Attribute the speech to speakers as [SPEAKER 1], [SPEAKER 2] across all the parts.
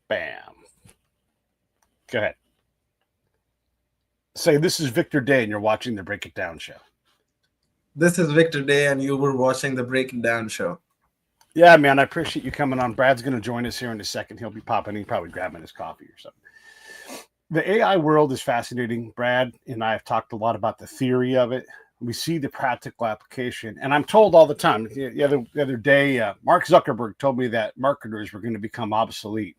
[SPEAKER 1] Bam. Go ahead. Say, this is Victor Day, and you're watching the Break It Down show.
[SPEAKER 2] This is Victor Day, and you were watching the Break It Down show.
[SPEAKER 1] Yeah, man, I appreciate you coming on. Brad's going to join us here in a second. He'll be popping in, probably grabbing his coffee or something. The AI world is fascinating. Brad and I have talked a lot about the theory of it. We see the practical application. And I'm told all the time, the other day, Mark Zuckerberg told me that marketers were going to become obsolete.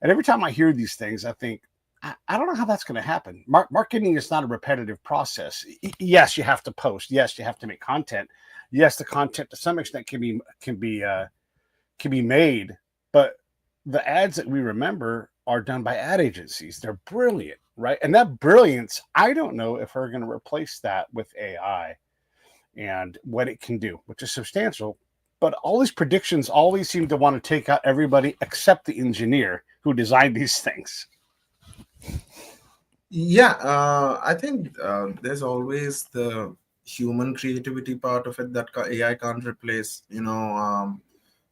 [SPEAKER 1] And every time I hear these things, I think, I don't know how that's going to happen. Marketing is not a repetitive process. Yes, you have to post. Yes, you have to make content. Yes, the content to some extent can be made, but the ads that we remember are done by ad agencies. They're brilliant, right? And that brilliance, I don't know if we're going to replace that with AI and what it can do, which is substantial. But all these predictions always seem to want to take out everybody except the engineer who designed these things.
[SPEAKER 2] Yeah, I think there's always the human creativity part of it that AI can't replace.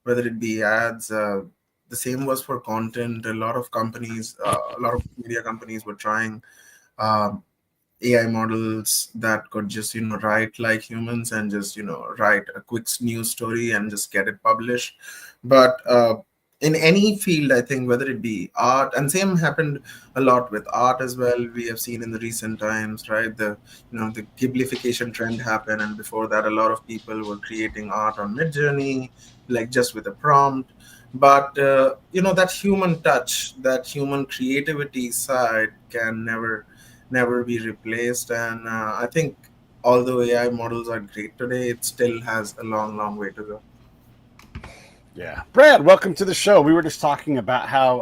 [SPEAKER 2] Whether it be ads, the same was for content. A lot of companies, a lot of media companies were trying um, AI models that could just write like humans and just write a quick news story and just get it published. But in any field, I think whether it be art, and same happened a lot with art as well. We have seen in the recent times, right? The Ghiblification trend happened, and before that, a lot of people were creating art on Midjourney, like just with a prompt. But that human touch, that human creativity side can never be replaced. And I think although AI models are great today, it still has a long way to go.
[SPEAKER 1] Yeah. Brad, welcome to the show. We were just talking about how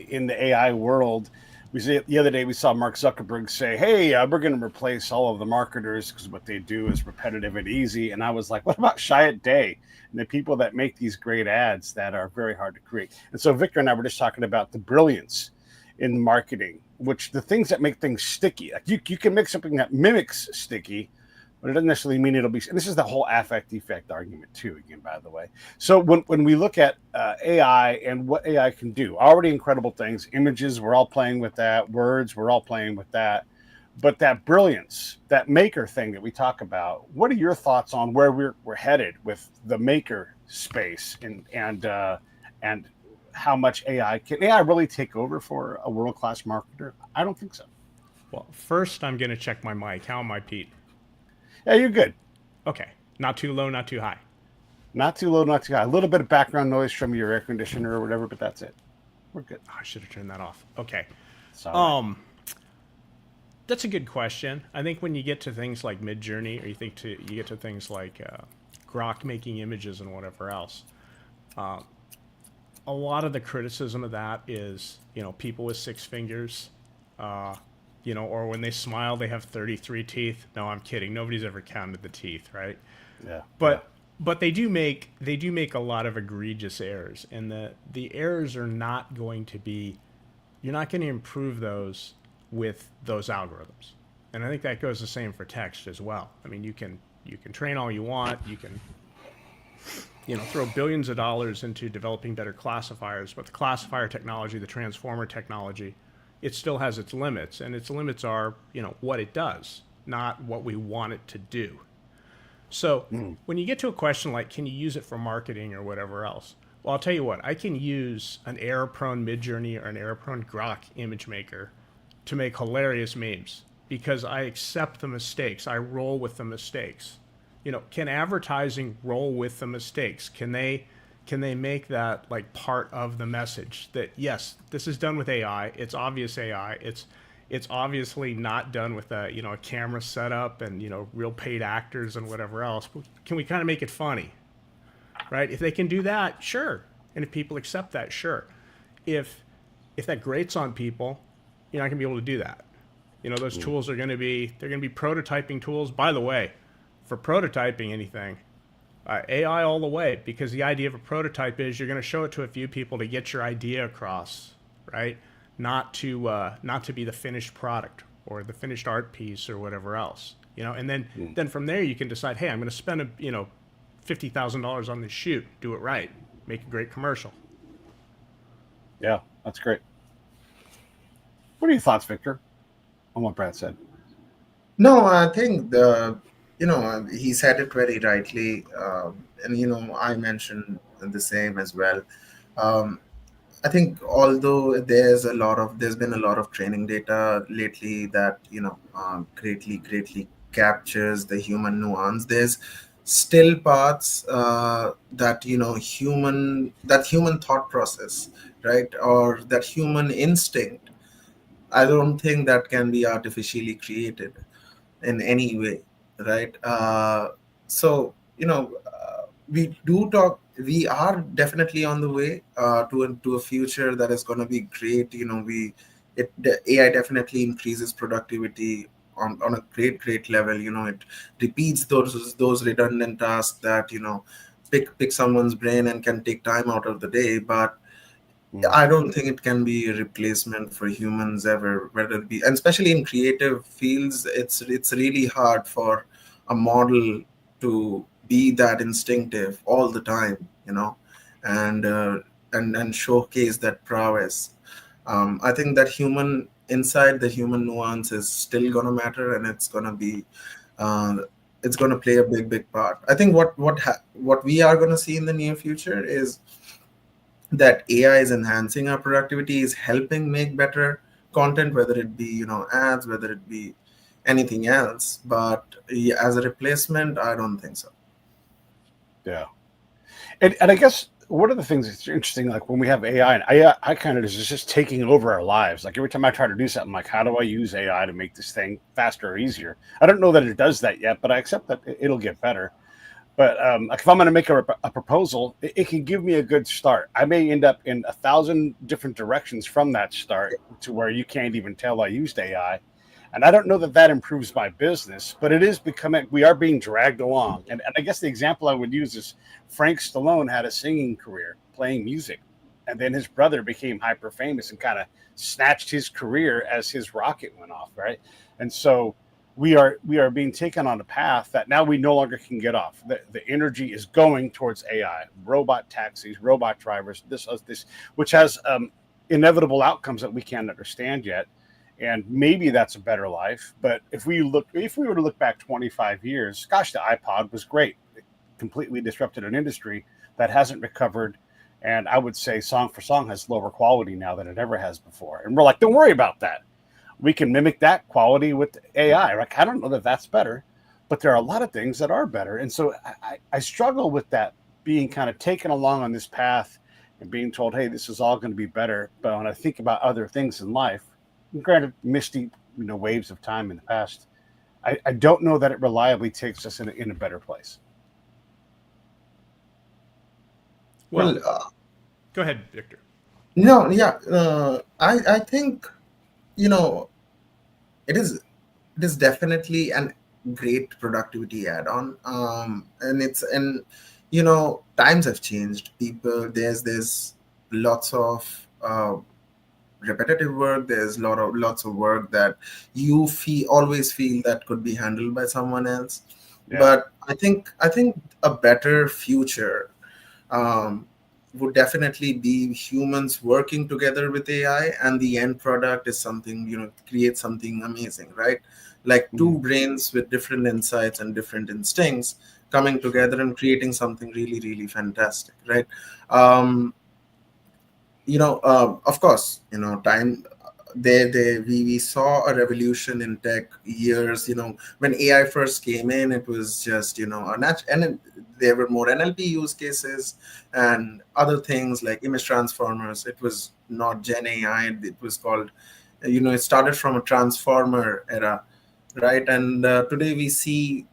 [SPEAKER 1] in the AI world, the other day we saw Mark Zuckerberg say, hey, we're going to replace all of the marketers because what they do is repetitive and easy. And I was like, what about Chiat Day and the people that make these great ads that are very hard to create? And so Victor and I were just talking about the brilliance in marketing, which the things that make things sticky. Like you can make something that mimics sticky, but it doesn't necessarily mean it'll be. And this is the whole affect effect argument too. Again, by the way, so when we look at AI and what AI can do, already incredible things. Images, we're all playing with that. Words, we're all playing with that. But that brilliance, that maker thing that we talk about, what are your thoughts on where we're headed with the maker space and how much AI really take over for a world class marketer? I don't think so.
[SPEAKER 3] Well, first I'm going to check my mic. How am I, Pete?
[SPEAKER 1] Yeah, you're good.
[SPEAKER 3] Okay. Not too low, not too high.
[SPEAKER 1] Not too low, not too high. A little bit of background noise from your air conditioner or whatever, but that's it. We're good.
[SPEAKER 3] Oh, I should have turned that off. Okay.
[SPEAKER 1] Sorry.
[SPEAKER 3] That's a good question. I think when you get to things like Midjourney, or you get to things like Grok making images and whatever else, a lot of the criticism of that is, people with six fingers, or when they smile, they have 33 teeth. No, I'm kidding. Nobody's ever counted the teeth, right?
[SPEAKER 1] Yeah.
[SPEAKER 3] But they do make a lot of egregious errors, and the errors are not going to be. You're not going to improve those with those algorithms, and I think that goes the same for text as well. I mean, you can train all you want. You can throw billions of dollars into developing better classifiers, but the classifier technology, the transformer technology, it still has its limits, and its limits are, what it does, not what we want it to do. So when you get to a question like, can you use it for marketing or whatever else? Well, I'll tell you what, I can use an error-prone Midjourney or an error-prone Grok image maker to make hilarious memes because I accept the mistakes. I roll with the mistakes. Can advertising roll with the mistakes? Can they make that like part of the message that yes, this is done with AI. It's obvious AI. It's obviously not done with a camera setup and real paid actors and whatever else. But can we kind of make it funny, right? If they can do that, sure. And if people accept that, sure. If that grates on people, you're not gonna be able to do that. Those tools they're gonna be prototyping tools. By the way, for prototyping anything, AI all the way, because the idea of a prototype is you're going to show it to a few people to get your idea across, right? Not to be the finished product or the finished art piece or whatever else, And then from there you can decide, hey, I'm going to spend $50,000 on this shoot, do it right, make a great commercial.
[SPEAKER 1] Yeah, that's great. What are your thoughts, Victor, on what Brad said?
[SPEAKER 2] No, I think he said it very rightly, and I mentioned the same as well. Um, I think although there's been a lot of training data lately that greatly captures the human nuance. There's still parts that human thought process, right, or that human instinct. I don't think that can be artificially created in any way, right? We do talk. We are definitely on the way to a future that is going to be great. The AI definitely increases productivity on a great level. It repeats those redundant tasks that pick someone's brain and can take time out of the day, but
[SPEAKER 1] Mm.
[SPEAKER 2] I don't think it can be a replacement for humans ever, whether it be, and especially in creative fields, it's really hard for a model to be that instinctive all the time, and and showcase that prowess. I think that human inside the human nuance is still gonna matter, and uh, it's gonna play a big part. I think what we are gonna see in the near future is that AI is enhancing our productivity, is helping make better content, whether it be ads, whether it be anything else. But yeah, as a replacement, I don't think so.
[SPEAKER 1] Yeah. And I guess one of the things that's interesting, like when we have AI, and I kind of is just taking over our lives. Like every time I try to do something, like how do I use AI to make this thing faster or easier? I don't know that it does that yet, but I accept that it'll get better. But like if I'm going to make a proposal, it can give me a good start. I may end up in 1,000 different directions from that start to where you can't even tell I used AI. And I don't know that that improves my business, but it is becoming, we are being dragged along. And I guess the example I would use is Frank Stallone had a singing career playing music. And then his brother became hyper famous and kind of snatched his career as his rocket went off, right? And so we are being taken on a path that now we no longer can get off. The energy is going towards AI, robot taxis, robot drivers, this, which has inevitable outcomes that we can't understand yet. And maybe that's a better life. But if we were to look back 25 years, gosh, the iPod was great. It completely disrupted an industry that hasn't recovered. And I would say song for song has lower quality now than it ever has before. And we're like, don't worry about that, we can mimic that quality with AI. Like, I don't know that that's better, but there are a lot of things that are better. And so I struggle with that, being kind of taken along on this path and being told, hey, this is all going to be better. But when I think about other things in life, granted, misty waves of time in the past, I don't know that it reliably takes us in a better place.
[SPEAKER 3] Well,
[SPEAKER 2] Well,
[SPEAKER 3] go ahead, Victor.
[SPEAKER 2] no, yeah, I think you know it is definitely an great productivity add-on, and times have changed. People, there's lots of repetitive work. There's lots of work that you always feel that could be handled by someone else.
[SPEAKER 1] Yeah.
[SPEAKER 2] But I think a better future um, would definitely be humans working together with AI, and the end product is something, create something amazing, right? Like
[SPEAKER 1] Mhm.
[SPEAKER 2] two brains with different insights and different instincts coming together and creating something really fantastic, right? Um, of course, time we saw a revolution in tech years, when AI first came in. It was just, there were more NLP use cases and other things like image transformers. It was not Gen AI. It was called, it started from a transformer era, right? And today we see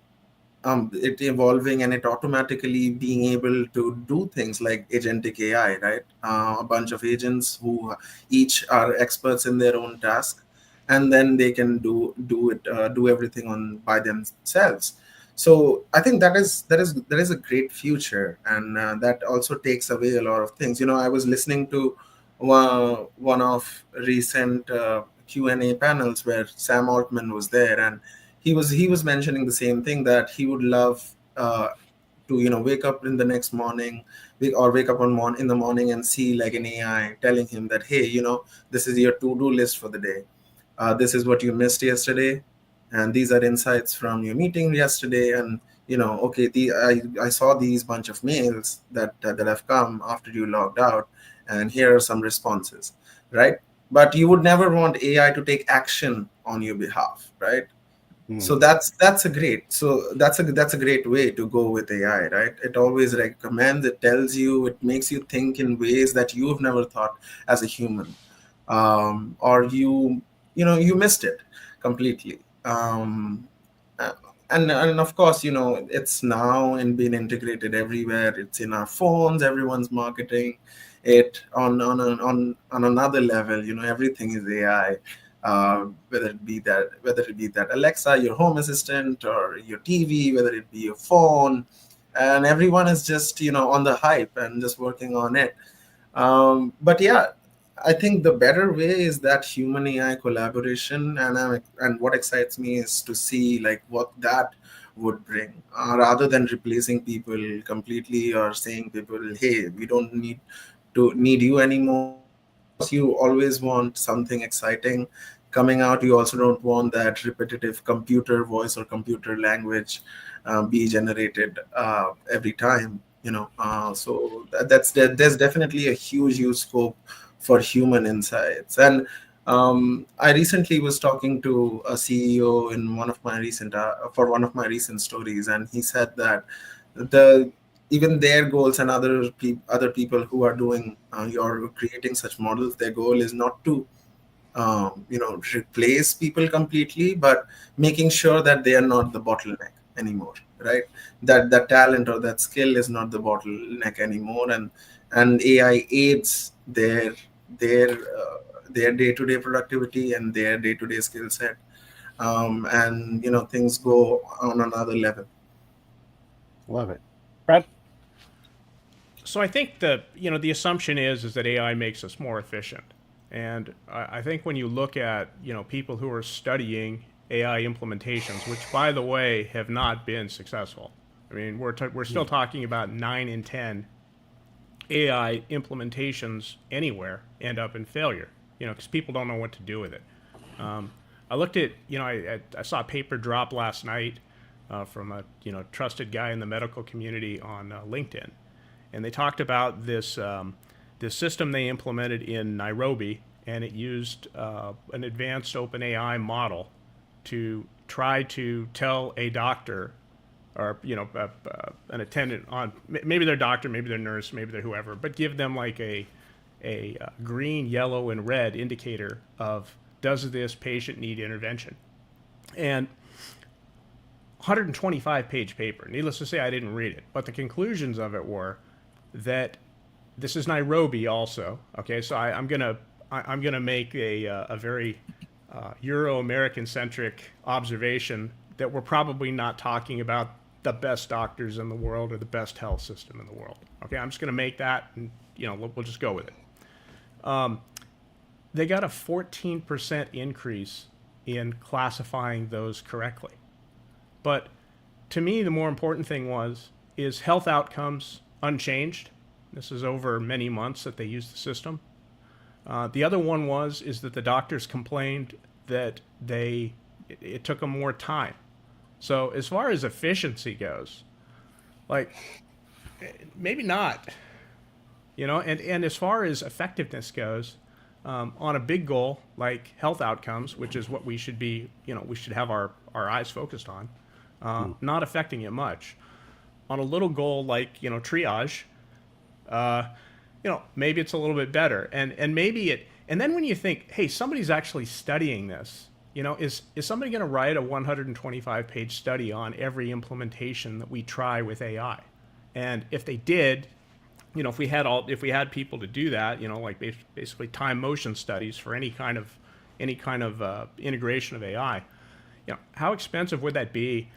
[SPEAKER 2] it evolving and it automatically being able to do things like agentic AI, right? A bunch of agents who each are experts in their own task, and then they can do everything on by themselves. So I think that is a great future, and that also takes away a lot of things. I was listening to one of recent Q&A panels where Sam Altman was there, and he was mentioning the same thing, that he would love to wake up in the next morning wake up in the morning and see like an AI telling him that, hey, this is your to-do list for the day. This is what you missed yesterday, and these are insights from your meeting yesterday. And okay, I saw these bunch of mails that have come after you logged out, and here are some responses, right? But you would never want AI to take action on your behalf, right? So that's a great way to go with AI, right? It always recommends, it tells you, it makes you think in ways that you've never thought as a human, or you missed it completely. Uh, and of course, it's now and been integrated everywhere. It's in our phones. Everyone's marketing it on another level. Everything is AI. Whether it be that Alexa, your home assistant, or your TV, whether it be your phone, and everyone is just on the hype and just working on it. But yeah, I think the better way is that human AI collaboration, and what excites me is to see like what that would bring, rather than replacing people completely or saying people, hey, we don't need you anymore. Of course, you always want something exciting coming out. You also don't want that repetitive computer voice or computer language be generated every time. So there's definitely a huge scope for human insights. And I recently was talking to a CEO in one of my recent stories, and he said that the even their goals, and other people who are doing you're creating such models, their goal is not to replace people completely, but making sure that they are not the bottleneck anymore, right? That talent or that skill is not the bottleneck anymore, and AI aids their uh, their day-to-day productivity and their day-to-day skill set, and things go on another level.
[SPEAKER 1] Love it. Brad?
[SPEAKER 3] So I think the assumption is that AI makes us more efficient, and I think when you look at people who are studying AI implementations, which by the way have not been successful. I mean, we're still talking about 9 in 10 AI implementations anywhere end up in failure. Because people don't know what to do with it. I looked at I saw a paper drop last night from a trusted guy in the medical community on LinkedIn, and they talked about this system they implemented in Nairobi, and it used an advanced OpenAI model to try to tell a doctor or an attendant on maybe their doctor, maybe their nurse, maybe they're whoever, but give them like a green, yellow, and red indicator of does this patient need intervention, and 125-page paper. Needless to say, I didn't read it, but the conclusions of it were that this is Nairobi also. Okay, so I'm gonna make a very Euro-American centric observation that we're probably not talking about the best doctors in the world or the best health system in the world. Okay, I'm just gonna make that, and we'll just go with it. They got a 14% increase in classifying those correctly. But to me, the more important thing is health outcomes unchanged. This is over many months that they used the system. The other one is that the doctors complained that it took them more time. So as far as efficiency goes, like maybe not, and as far as effectiveness goes, on a big goal like health outcomes, which is what we should have our eyes focused on, not affecting it much. On a little goal like triage, maybe it's a little bit better, and maybe it. And then when you think, hey, somebody's actually studying this, is somebody going to write a 125-page study on every implementation that we try with AI? And if they did, if we had people to do that, like basically time motion studies for any kind of integration of AI, how expensive would that be?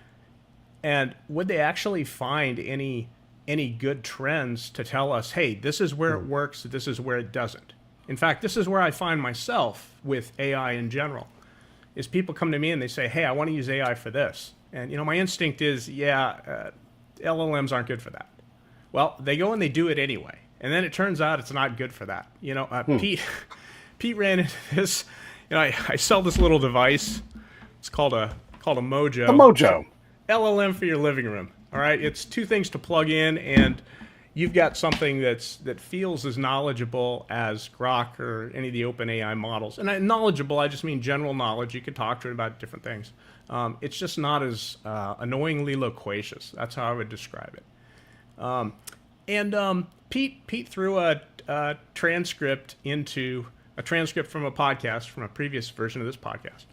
[SPEAKER 3] And would they actually find any good trends to tell us, hey, this is where it works, this is where it doesn't? In fact, this is where I find myself with AI in general, is people come to me and they say, hey, I want to use AI for this. And my instinct is, LLMs aren't good for that. Well, they go and they do it anyway, and then it turns out it's not good for that. Pete ran into this. I sell this little device. It's called a Mojo.
[SPEAKER 1] The Mojo.
[SPEAKER 3] LLM for your living room. All right, it's two things to plug in, and you've got something that feels as knowledgeable as Grok or any of the OpenAI models. And knowledgeable, I just mean general knowledge. You could talk to it about different things. It's just not as annoyingly loquacious. That's how I would describe it. Pete threw a transcript from a podcast, from a previous version of this podcast,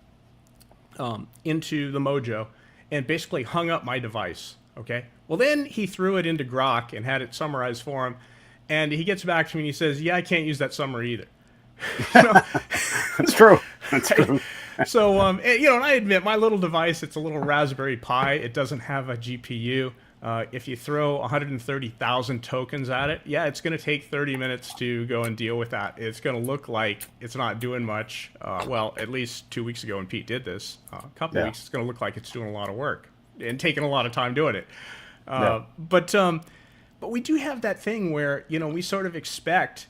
[SPEAKER 3] into the Mojo, and basically hung up my device. Okay. Well, then he threw it into Grok and had it summarized for him, and he gets back to me and he says, "Yeah, I can't use that summary either."
[SPEAKER 1] That's true. That's true.
[SPEAKER 3] So, and I admit my little device, it's a little Raspberry Pi. It doesn't have a GPU. If you throw 130,000 tokens at it, yeah, it's going to take 30 minutes to go and deal with that. It's going to look like it's not doing much. Well, at least 2 weeks ago when Pete did this, a couple of weeks, it's going to look like it's doing a lot of work and taking a lot of time doing it. But we do have that thing where, we sort of expect,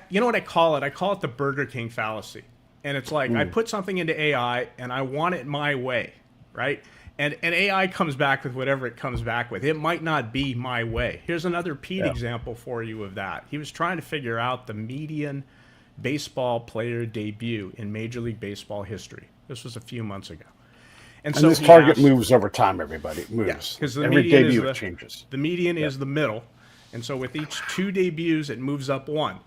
[SPEAKER 3] you know what I call it? I call it the Burger King fallacy. And it's like, I put something into AI and I want it my way, right? And AI comes back with whatever it comes back with. It might not be my way. Here's another Pete example for you of that. He was trying to figure out the median baseball player debut in Major League Baseball history. This was a few months ago.
[SPEAKER 1] And so this target moves over time, everybody. It moves.
[SPEAKER 3] Because
[SPEAKER 1] every debut it changes.
[SPEAKER 3] The median is the middle. And so with each 2 debuts, it moves up 1.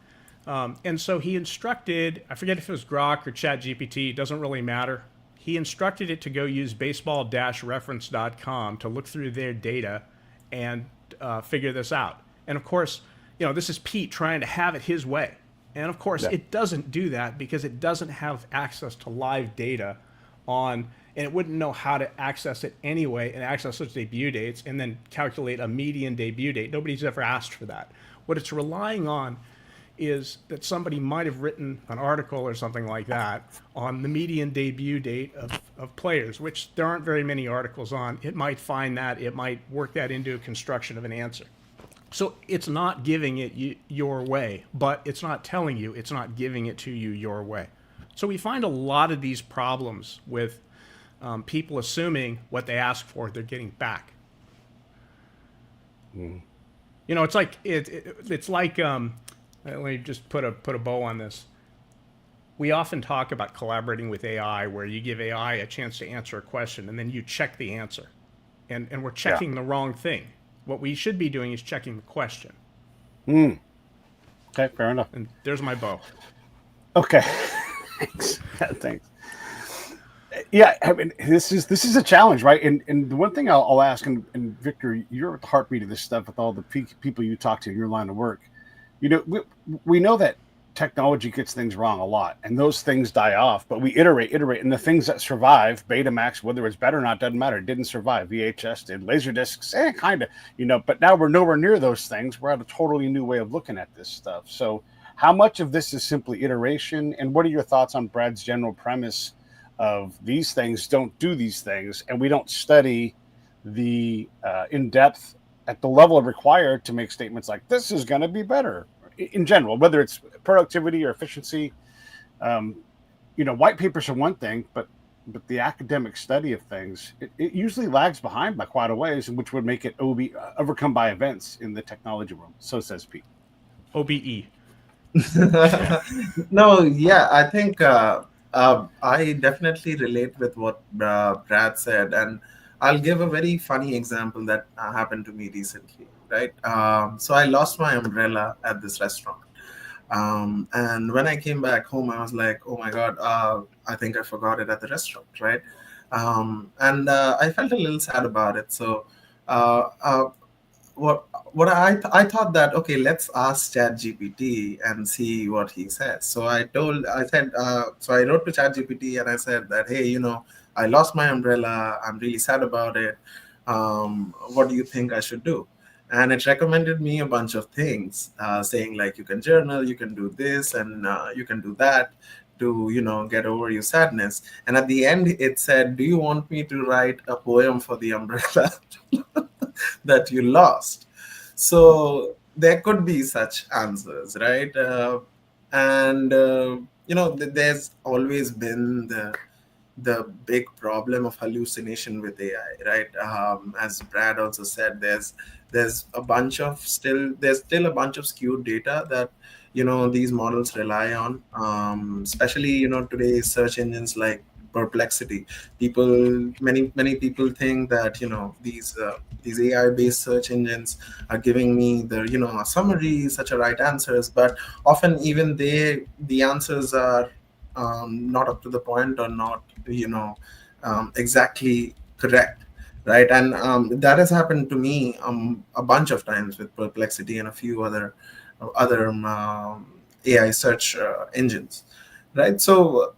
[SPEAKER 3] And so he instructed, I forget if it was Grok or ChatGPT, it doesn't really matter. He instructed it to go use baseball-reference.com to look through their data and figure this out. And of course, this is Pete trying to have it his way. And of course, it doesn't do that because it doesn't have access to live data and it wouldn't know how to access it anyway and access those debut dates and then calculate a median debut date. Nobody's ever asked for that. What it's relying on is that somebody might have written an article or something like that on the median debut date of players, which there aren't very many articles on. It might find that. It might work that into a construction of an answer. So it's not giving it your way, but it's not telling you, it's not giving it to you your way. So we find a lot of these problems with people assuming what they ask for, they're getting back. It's like, it's like, let me just put a bow on this. We often talk about collaborating with AI, where you give AI a chance to answer a question and then you check the answer. And we're checking the wrong thing. What we should be doing is checking the question.
[SPEAKER 1] Okay, fair enough.
[SPEAKER 3] And there's my bow.
[SPEAKER 1] Okay. Thanks. Yeah, I mean, this is a challenge, right? And the one thing I'll ask, and Victor, you're at the heartbeat of this stuff with all the people you talk to in your line of work. We know that technology gets things wrong a lot, and those things die off, but we iterate, and the things that survive, Betamax, whether it's better or not, doesn't matter. It didn't survive. VHS did. Laserdiscs, kind of, but now we're nowhere near those things. We're at a totally new way of looking at this stuff. So how much of this is simply iteration, and what are your thoughts on Brad's general premise of these things don't do these things, and we don't study the in-depth at the level required to make statements like this is going to be better in general, whether it's productivity or efficiency. White papers are one thing, but the academic study of things, it usually lags behind by quite a ways, which would make it overcome by events in the technology world. So says Pete.
[SPEAKER 3] OBE.
[SPEAKER 2] No, yeah, I think I definitely relate with what Brad said, and I'll give a very funny example that happened to me recently, right? So I lost my umbrella at this restaurant. And when I came back home, I was like, oh my God, I think I forgot it at the restaurant, right? And I felt a little sad about it. So what I thought that, okay, let's ask ChatGPT and see what he says. So I wrote to ChatGPT and I said that, hey, I lost my umbrella. I'm really sad about it. What do you think I should do? And it recommended me a bunch of things, saying like, you can journal, you can do this, and you can do that to, get over your sadness. And at the end, it said, do you want me to write a poem for the umbrella that you lost? So there could be such answers, right? And there's always been the big problem of hallucination with AI, right? As Brad also said, there's still a bunch of skewed data that these models rely on. Especially today's search engines like Perplexity. Many people think that these AI based search engines are giving me the a summary, such a right answers, but often even the answers are not up to the point or not exactly correct, right? And that has happened to me a bunch of times with Perplexity and a few other AI search engines, right? So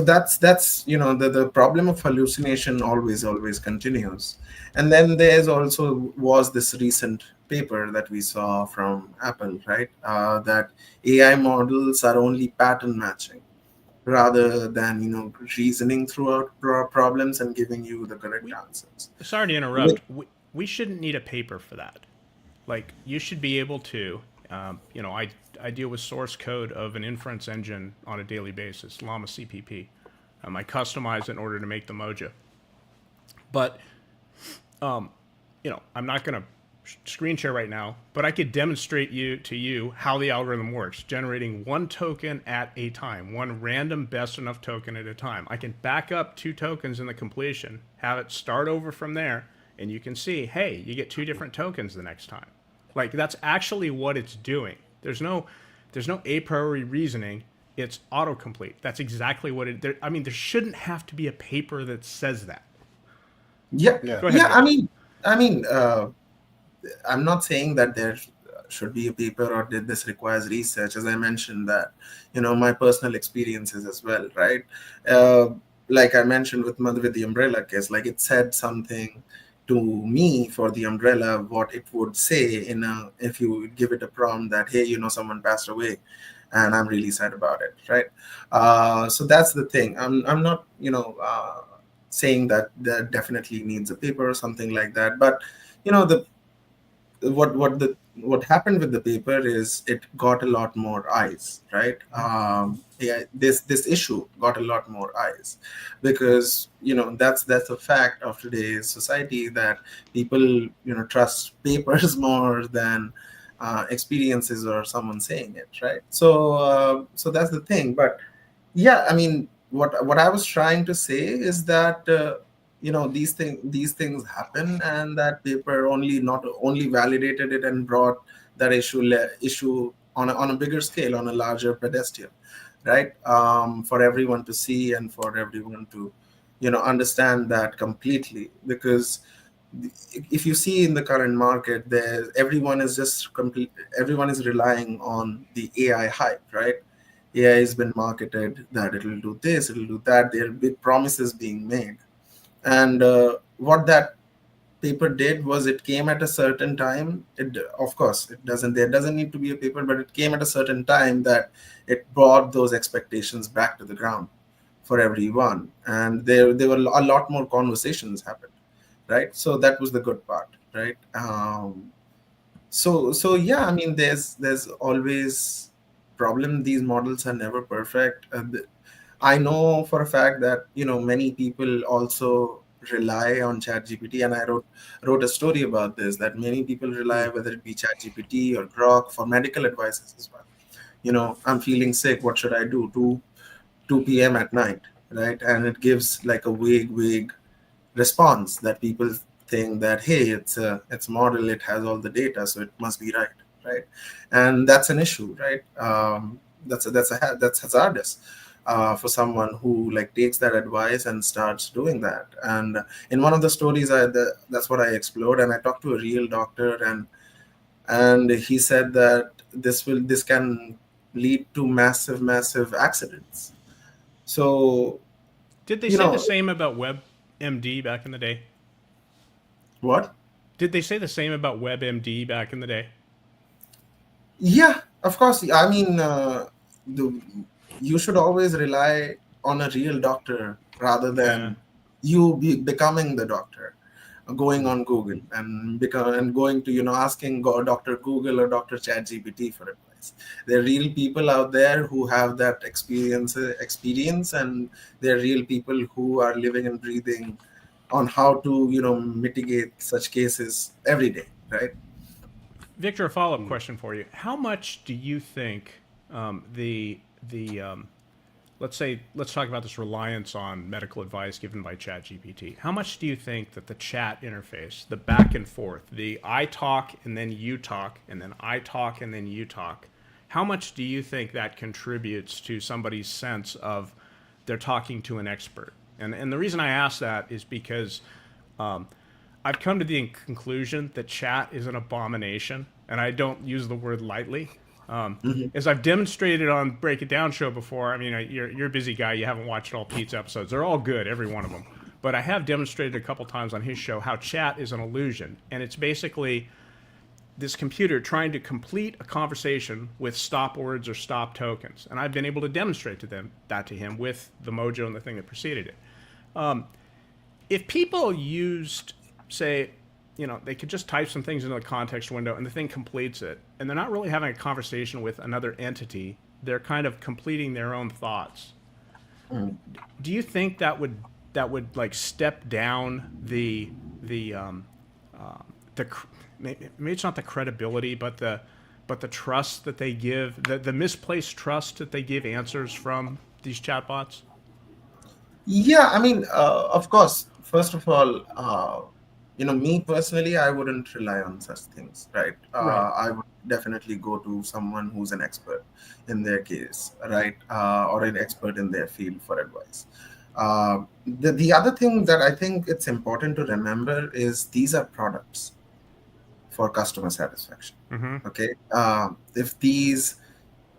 [SPEAKER 2] that's the problem of hallucination always continues. And then there's also was this recent paper that we saw from Apple, right? That AI models are only pattern matching rather than reasoning throughout problems and giving you the correct
[SPEAKER 3] We
[SPEAKER 2] answers.
[SPEAKER 3] sorry to
[SPEAKER 2] With
[SPEAKER 3] interrupt. We shouldn't need a paper for that. Like you should be able to. I deal with source code of an inference engine on a daily basis, Llama CPP. I customize it in order to make the Moja. But I'm not going to screen share right now, but I could demonstrate to you how the algorithm works, generating one token at a time, one random best enough token at a time. I can back up two tokens in the completion, have it start over from there, and you can see, hey, you get two different tokens the next time. Like that's actually what it's doing. There's no a priori reasoning. It's autocomplete. That's exactly what it. I mean, there shouldn't have to be a paper that says that.
[SPEAKER 2] Yeah,
[SPEAKER 1] Yeah.
[SPEAKER 3] Go ahead,
[SPEAKER 2] yeah.
[SPEAKER 3] Vic.
[SPEAKER 2] I mean, I'm not saying that there should be a paper or that this requires research. As I mentioned, that my personal experiences as well, right? Uh, like I mentioned with the umbrella case, like it said something to me for the umbrella what it would say if you give it a prompt that, hey, someone passed away and I'm really sad about it, right? So that's the thing. I'm not saying that that definitely needs a paper or something like that, but the what happened with the paper is it got a lot more eyes, right? Yeah, this issue got a lot more eyes because that's a fact of today's society, that people trust papers more than experiences or someone saying it, right? So that's the thing. But yeah, I mean, what I was trying to say is that these things happen, and that paper not only validated it and brought that issue on a bigger scale, on a larger pedestal, right? For everyone to see and for everyone to understand that completely. Because if you see in the current market, there everyone is relying on the AI hype, right? AI has been marketed that it'll do this, it'll do that. There are big promises being made, and what that paper did was it came at a certain time. Of course, there doesn't need to be a paper, but it came at a certain time that it brought those expectations back to the ground for everyone, and there were a lot more conversations happened, right? So that was the good part, right? So yeah, I mean, there's always problem. These models are never perfect. I know for a fact that many people also rely on ChatGPT, and I wrote a story about this, that many people rely, whether it be ChatGPT or Grok, for medical advices as well. I'm feeling sick, what should I do? 2 p.m. at night, right? And it gives like a vague response that people think that, hey, it's model, it has all the data, so it must be right, right? And that's an issue, right? That's hazardous for someone who like takes that advice and starts doing that. And in one of the stories, that's what I explored, and I talked to a real doctor, and he said that this can lead to massive accidents. So
[SPEAKER 3] Did they
[SPEAKER 2] you
[SPEAKER 3] say the
[SPEAKER 2] know
[SPEAKER 3] same about WebMD back in the day?
[SPEAKER 2] what.
[SPEAKER 3] Did they say the same about WebMD back in the day?
[SPEAKER 2] Yeah, of course. I mean, the you should always rely on a real doctor rather
[SPEAKER 3] Yeah.
[SPEAKER 2] than you becoming the doctor. going on Google and going to asking Dr. Google or Dr. ChatGPT for advice. There are real people out there who have that experience, and there are real people who are living and breathing on how to mitigate such cases every day, right?
[SPEAKER 3] Victor, a follow up question for you. How much do you think the let's talk about this reliance on medical advice given by ChatGPT. How much do you think that the chat interface, the back and forth, the I talk and then you talk, and then I talk and then you talk, how much do you think that contributes to somebody's sense of they're talking to an expert? And the reason I ask that is because I've come to the conclusion that chat is an abomination, and I don't use the word lightly.
[SPEAKER 2] Mhm.
[SPEAKER 3] As I've demonstrated on Break It Down show before, I mean, you're a busy guy. You haven't watched all Pete's episodes. They're all good, every one of them. But I have demonstrated a couple times on his show how chat is an illusion. And it's basically this computer trying to complete a conversation with stop words or stop tokens. And I've been able to demonstrate that to him with the mojo and the thing that preceded it. If people used, say, they could just type some things into the context window and the thing completes it, and they're not really having a conversation with another entity. They're kind of completing their own thoughts.
[SPEAKER 2] Mm.
[SPEAKER 3] Do you think that would like step down the maybe it's not the credibility, but the trust that they give, the misplaced trust that they give answers from these chatbots?
[SPEAKER 2] Yeah, I mean, of course, first of all, me personally, I wouldn't rely on such things, right?
[SPEAKER 3] Right.
[SPEAKER 2] I would definitely go to someone who's an expert in their case, right? Or an expert in their field for advice. The other thing that I think it's important to remember is these are products for customer satisfaction.
[SPEAKER 3] Mm-hmm.
[SPEAKER 2] Okay. If these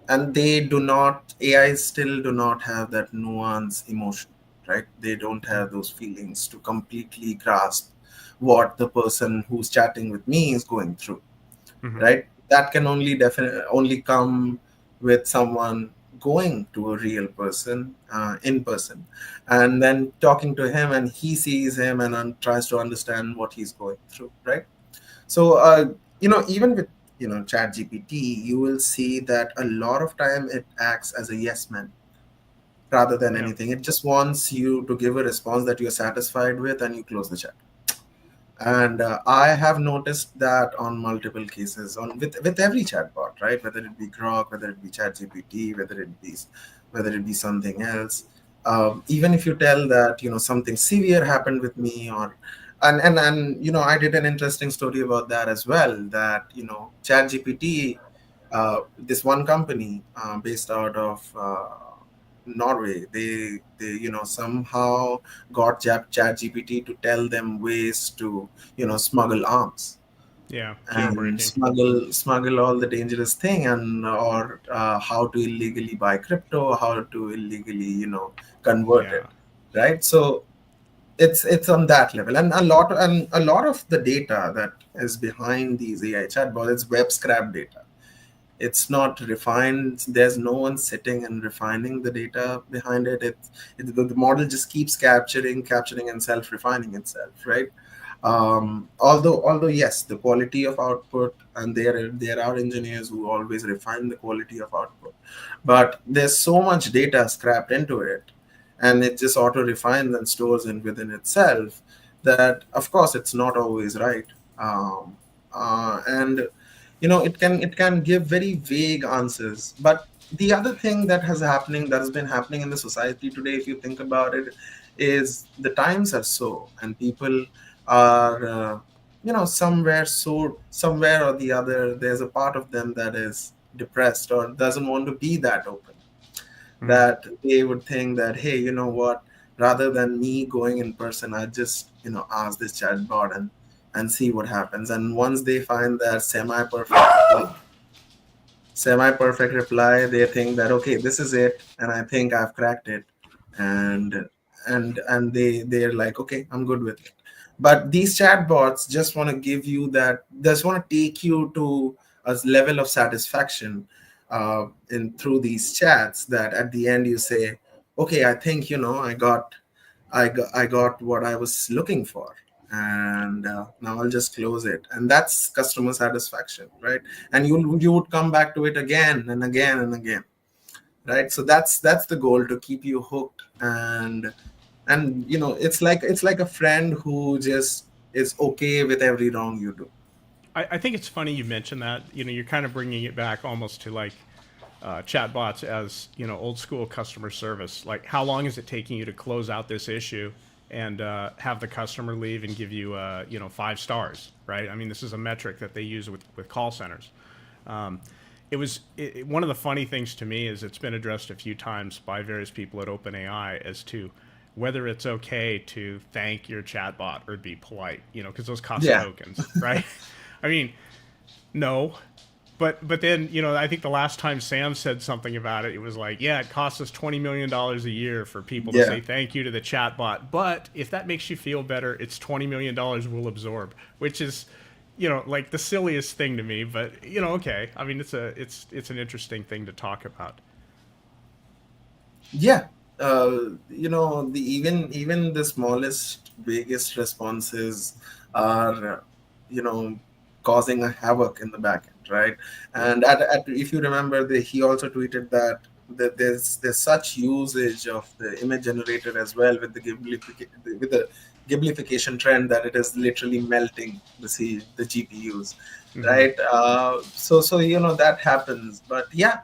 [SPEAKER 2] and they do not AI still do not have that nuance emotion, right? They don't have those feelings to completely grasp what the person who's chatting with me is going through,
[SPEAKER 3] Mm-hmm.
[SPEAKER 2] right? That can only definitely only come with someone going to a real person in person, and then talking to him, and he sees him and tries to understand what he's going through, right? So, even with Chat GPT, you will see that a lot of time it acts as a yes man rather than
[SPEAKER 3] Yeah.
[SPEAKER 2] anything. It just wants you to give a response that you're satisfied with, and you close the chat. And I have noticed that on multiple cases, on with every chatbot, right? Whether it be Grok, whether it be ChatGPT, whether it be something else. Even if you tell that something severe happened with me, or and I did an interesting story about that as well. That ChatGPT, this one company based out of Norway, they somehow got ChatGPT to tell them ways to smuggle arms
[SPEAKER 3] Yeah.
[SPEAKER 2] and
[SPEAKER 3] Jailbreaking.
[SPEAKER 2] smuggle all the dangerous thing, and or how to illegally buy crypto, how to illegally convert
[SPEAKER 3] Yeah.
[SPEAKER 2] it, right? So it's on that level, and a lot of the data that is behind these AI chatbots, it's web scrap data. It's not refined. There's no one sitting and refining the data behind it. The model just keeps capturing and self-refining itself, right? Although yes, the quality of output, and there are engineers who always refine the quality of output, but there's so much data scrapped into it, and it just auto refines and stores in within itself, that of course it's not always right. And it can give very vague answers. But the other thing that has been happening in the society today, if you think about it, is the times are so, and people are somewhere or the other, there's a part of them that is depressed or doesn't want to be that open,
[SPEAKER 3] Mm.
[SPEAKER 2] that they would think that, hey, you know what, rather than me going in person, I just ask this chatbot and see what happens. And once they find that semi-perfect reply, they think that, okay, this is it, and I think I've cracked it, and they're like, okay, I'm good with it. But these chatbots just want to give you that, just want to take you to a level of satisfaction in through these chats, that at the end you say, okay, I think I got what I was looking for. and now I'll just close it, and that's customer satisfaction, right? And you would come back to it again and again and again, right? So that's the goal, to keep you hooked. And it's like a friend who just is okay with every wrong you do.
[SPEAKER 3] I think it's funny you mentioned that. You're kind of bringing it back almost to like chatbots as old school customer service. Like, how long is it taking you to close out this issue and have the customer leave and give you 5 stars, right? I mean, this is a metric that they use with call centers. One of the funny things to me is it's been addressed a few times by various people at OpenAI as to whether it's okay to thank your chatbot or be polite, because those cost
[SPEAKER 2] Yeah.
[SPEAKER 3] tokens, right? I mean, no, but then I think the last time Sam said something about it, it was like, yeah, it costs us $20 million a year for people to
[SPEAKER 2] Yeah.
[SPEAKER 3] say thank you to the chatbot. But if that makes you feel better, it's $20 million we'll absorb, which is like the silliest thing to me. But okay, I mean, it's an interesting thing to talk about.
[SPEAKER 2] Yeah. Even the smallest, biggest responses are causing a havoc in the back end, right? And if you remember, he also tweeted that there's such usage of the image generator as well, with the giblification trend, that it is literally melting the GPUs,
[SPEAKER 3] Mm-hmm.
[SPEAKER 2] right? So that happens. But yeah,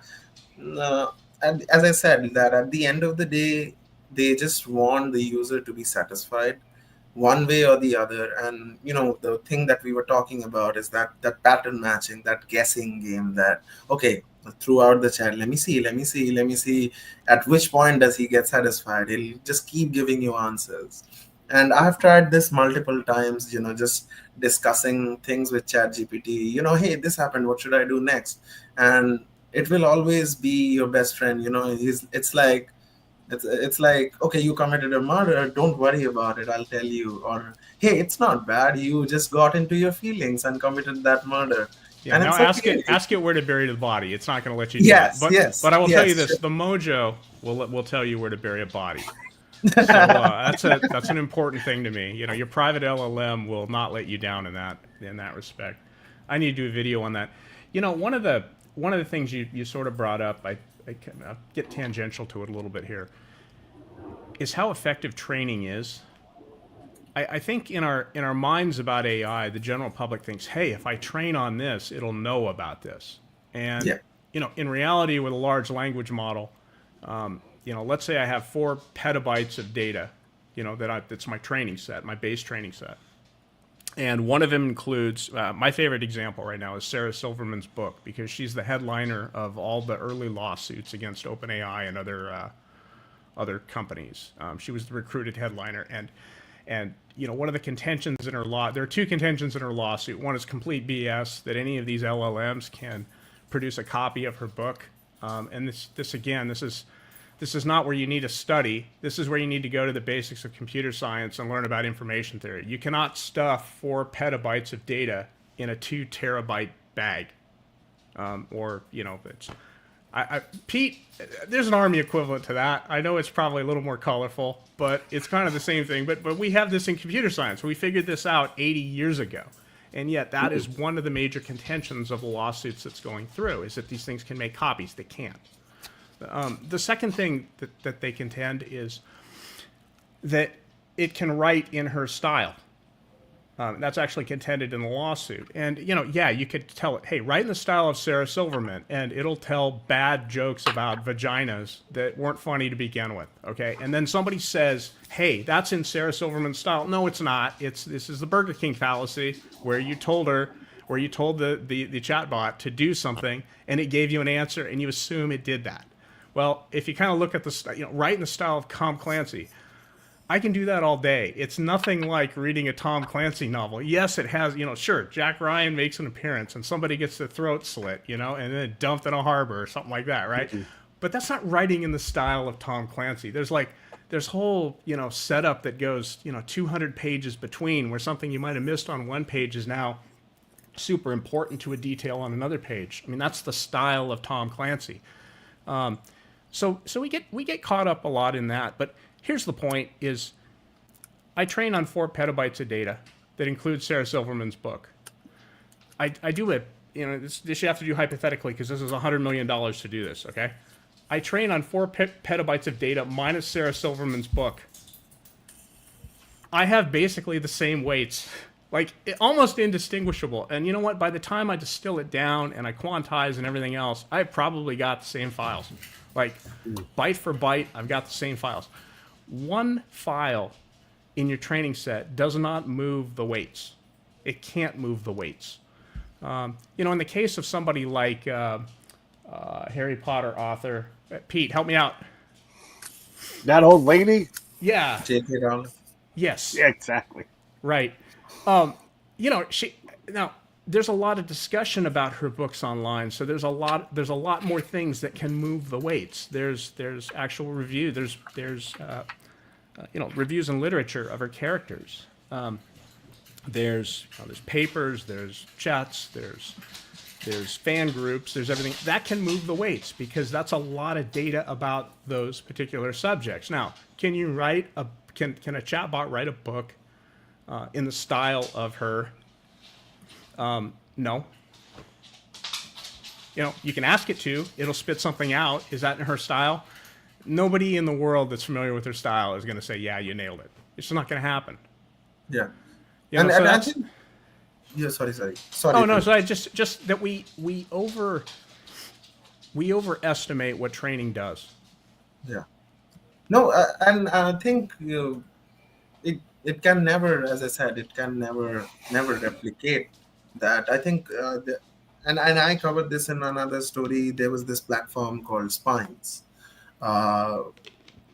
[SPEAKER 2] uh, and as I said, that at the end of the day, they just want the user to be satisfied one way or the other. And the thing that we were talking about is that pattern matching, that guessing game, that okay, throughout the chat, let me see at which point does he get satisfied. He'll just keep giving you answers. And I've tried this multiple times, just discussing things with chat gpt, hey, this happened, what should I do next? And it will always be your best friend. It's like, okay, you committed a murder, don't worry about it, I'll tell you. Or, hey, it's not bad, you just got into your feelings and committed that murder,
[SPEAKER 3] Yeah.
[SPEAKER 2] and
[SPEAKER 3] Now
[SPEAKER 2] it's
[SPEAKER 3] ask
[SPEAKER 2] okay.
[SPEAKER 3] it. Ask it where to bury the body. It's not going to let you do it.
[SPEAKER 2] Yes,
[SPEAKER 3] But
[SPEAKER 2] yes,
[SPEAKER 3] I will tell you
[SPEAKER 2] yes,
[SPEAKER 3] this:
[SPEAKER 2] sure.
[SPEAKER 3] the Mojo will tell you where to bury a body. So that's an important thing to me. Your private LLM will not let you down in that respect. I need to do a video on that. One of the things you sort of brought up, I'll get tangential to it a little bit here, is how effective training is. I think in our minds about AI, the general public thinks, hey, if I train on this, it'll know about this. And
[SPEAKER 2] Yeah,
[SPEAKER 3] in reality, with a large language model, let's say I have 4 petabytes of data, that's my training set, my base training set. And one of them includes, my favorite example right now is Sarah Silverman's book, because she's the headliner of all the early lawsuits against OpenAI and other companies. She was the recruited headliner, and one of the contentions in her there are 2 contentions in her lawsuit. One is complete BS, that any of these LLMs can produce a copy of her book, and this is not where you need to study. This is where you need to go to the basics of computer science and learn about information theory. You cannot stuff 4 petabytes of data in a 2 terabyte bag, or it's. Pete, there's an army equivalent to that. I know it's probably a little more colorful, but it's kind of the same thing. But we have this in computer science. We figured this out 80 years ago. And yet that is one of the major contentions of the lawsuits that's going through, is that these things can make copies. They can't. The second thing that they contend is that it can write in her style. That's actually contended in the lawsuit. And, you could tell it, hey, write in the style of Sarah Silverman, and it'll tell bad jokes about vaginas that weren't funny to begin with, okay? And then somebody says, hey, that's in Sarah Silverman's style. No, it's not. This is the Burger King fallacy, where you told the chatbot to do something, and it gave you an answer, and you assume it did that. Well, if you kind of look at write in the style of Tom Clancy, I can do that all day. It's nothing like reading a Tom Clancy novel. Yes, it has, sure, Jack Ryan makes an appearance and somebody gets their throat slit, and then dumped in a harbor or something like that, right? Mm-hmm. But that's not writing in the style of Tom Clancy. There's whole, setup that goes, 200 pages between, where something you might have missed on one page is now super important to a detail on another page. I mean, that's the style of Tom Clancy. So we get caught up a lot in that, but here's the point: is I train on 4 petabytes of data that includes Sarah Silverman's book. I do it. This you have to do hypothetically because this is $100 million to do this. Okay, I train on 4 petabytes of data minus Sarah Silverman's book. I have basically the same weights, like almost indistinguishable. And you know what? By the time I distill it down and I quantize and everything else, I've probably got the same files. Like byte for byte, I've got the same files. One file in your training set does not move the weights. It can't move the weights. In the case of somebody like Harry Potter author, Pete, help me out.
[SPEAKER 1] That old lady?
[SPEAKER 3] Yeah.
[SPEAKER 2] J.K. Rowling.
[SPEAKER 3] Yes.
[SPEAKER 1] Yeah, exactly.
[SPEAKER 3] Right. There's a lot of discussion about her books online, so there's a lot more things that can move the weights. There's actual review. There's reviews and literature of her characters. There's papers. There's chats. There's fan groups. There's everything that can move the weights because that's a lot of data about those particular subjects. Now, can you write a can a chatbot write a book in the style of her? No. You can ask it to. It'll spit something out. Is that in her style? Nobody in the world that's familiar with her style is going to say, "Yeah, you nailed it." It's just not going to happen.
[SPEAKER 2] Yeah.
[SPEAKER 3] And
[SPEAKER 2] I think. Yeah. Sorry.
[SPEAKER 3] Oh no. So I just that we overestimate what training does.
[SPEAKER 2] Yeah. No, and I think it can never, as I said, it can never replicate that. I think, and I covered this in another story. There was this platform called Spines,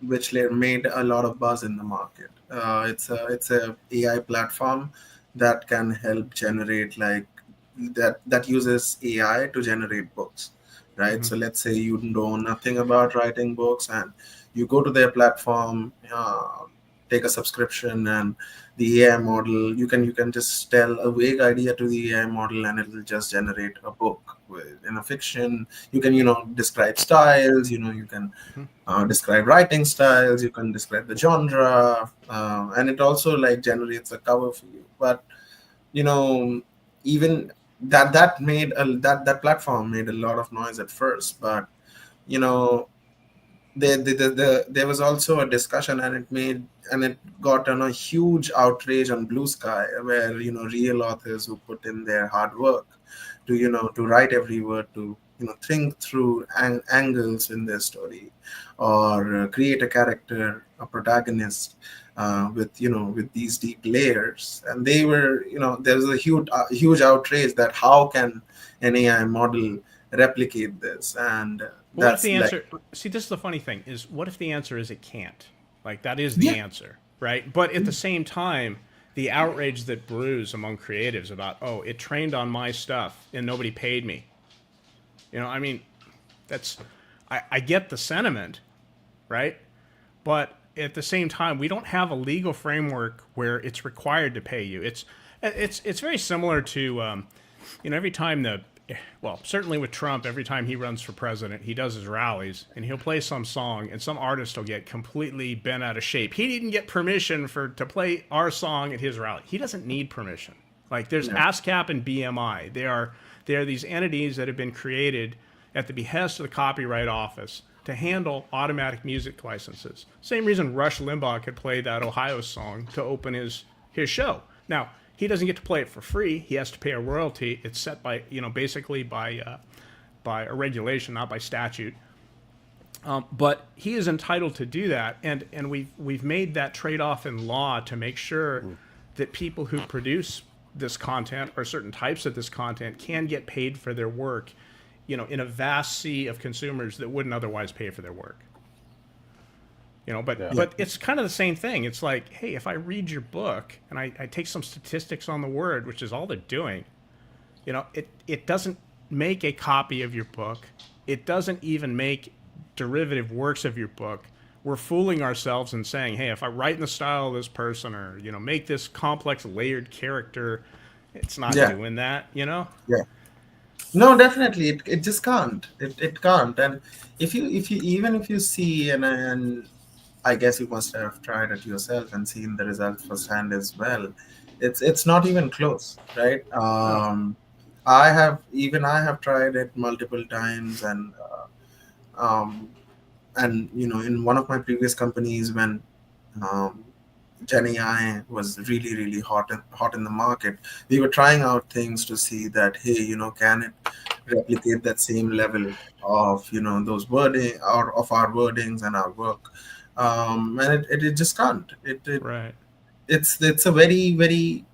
[SPEAKER 2] which made a lot of buzz in the market. It's a AI platform that can help generate that uses AI to generate books, right?
[SPEAKER 3] Mm-hmm.
[SPEAKER 2] So let's say you know nothing about writing books and you go to their platform, take a subscription, and the AI model, you can just tell a vague idea to the AI model and it will just generate a book in a fiction. You can describe styles, you can describe writing styles, you can describe the genre, and it also generates a cover for you. But even that that platform made a lot of noise at first, but there was also a discussion, and it got on a huge outrage on Blue Sky, where real authors who put in their hard work to write every word, to think through angles in their story, or create a character, a protagonist with these deep layers, and they were there was a huge outrage that how can an AI model replicate this. And
[SPEAKER 3] what if the answer? See, this is the funny thing: is what if the answer is it can't? That is the answer, right? But at the same time, the outrage that brews among creatives about, oh, it trained on my stuff and nobody paid me. That's I get the sentiment, right? But at the same time, we don't have a legal framework where it's required to pay you. It's very similar to every time certainly with Trump, every time he runs for president, he does his rallies and he'll play some song and some artist will get completely bent out of shape. He didn't get permission to play our song at his rally. He doesn't need permission. There's ASCAP and BMI. They are these entities that have been created at the behest of the Copyright Office to handle automatic music licenses. Same reason Rush Limbaugh could play that Ohio song to open his show. Now, he doesn't get to play it for free. He has to pay a royalty. It's set by, basically by a regulation, not by statute. But he is entitled to do that, and we've made that trade-off in law to make sure that people who produce this content or certain types of this content can get paid for their work, in a vast sea of consumers that wouldn't otherwise pay for their work. But it's kind of the same thing. It's like, hey, if I read your book and I take some statistics on the word, which is all they're doing, it doesn't make a copy of your book. It doesn't even make derivative works of your book. We're fooling ourselves and saying, hey, if I write in the style of this person or, make this complex layered character, it's not doing that, Yeah.
[SPEAKER 2] No, definitely. It just can't. It can't. And if you see and I guess you must have tried it yourself and seen the results firsthand as well. It's not even close, right?
[SPEAKER 3] No.
[SPEAKER 2] I have tried it multiple times, um, and in one of my previous companies when um, Gen AI was really really hot in the market, we were trying out things to see that, hey, can it replicate that same level of those wording or of our wordings and our work, and it just can't.
[SPEAKER 3] Right.
[SPEAKER 2] It's a very very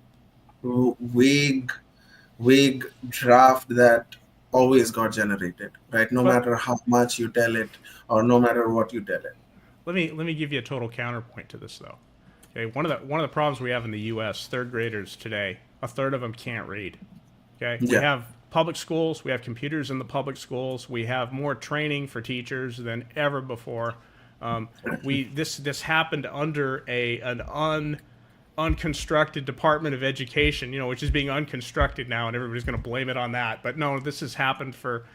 [SPEAKER 2] vague draft that always got generated, right? No
[SPEAKER 3] But
[SPEAKER 2] matter how much you tell it or no matter what you tell it.
[SPEAKER 3] let me give you a total counterpoint to this though. Okay, one of the problems we have in the U.S. third graders today, a third of them can't read. Okay, we
[SPEAKER 2] Yeah.
[SPEAKER 3] have public schools, we have computers in the public schools, we have more training for teachers than ever before. We this happened under an unconstructed Department of Education, which is being unconstructed now, and everybody's going to blame it on that. But no, this has happened for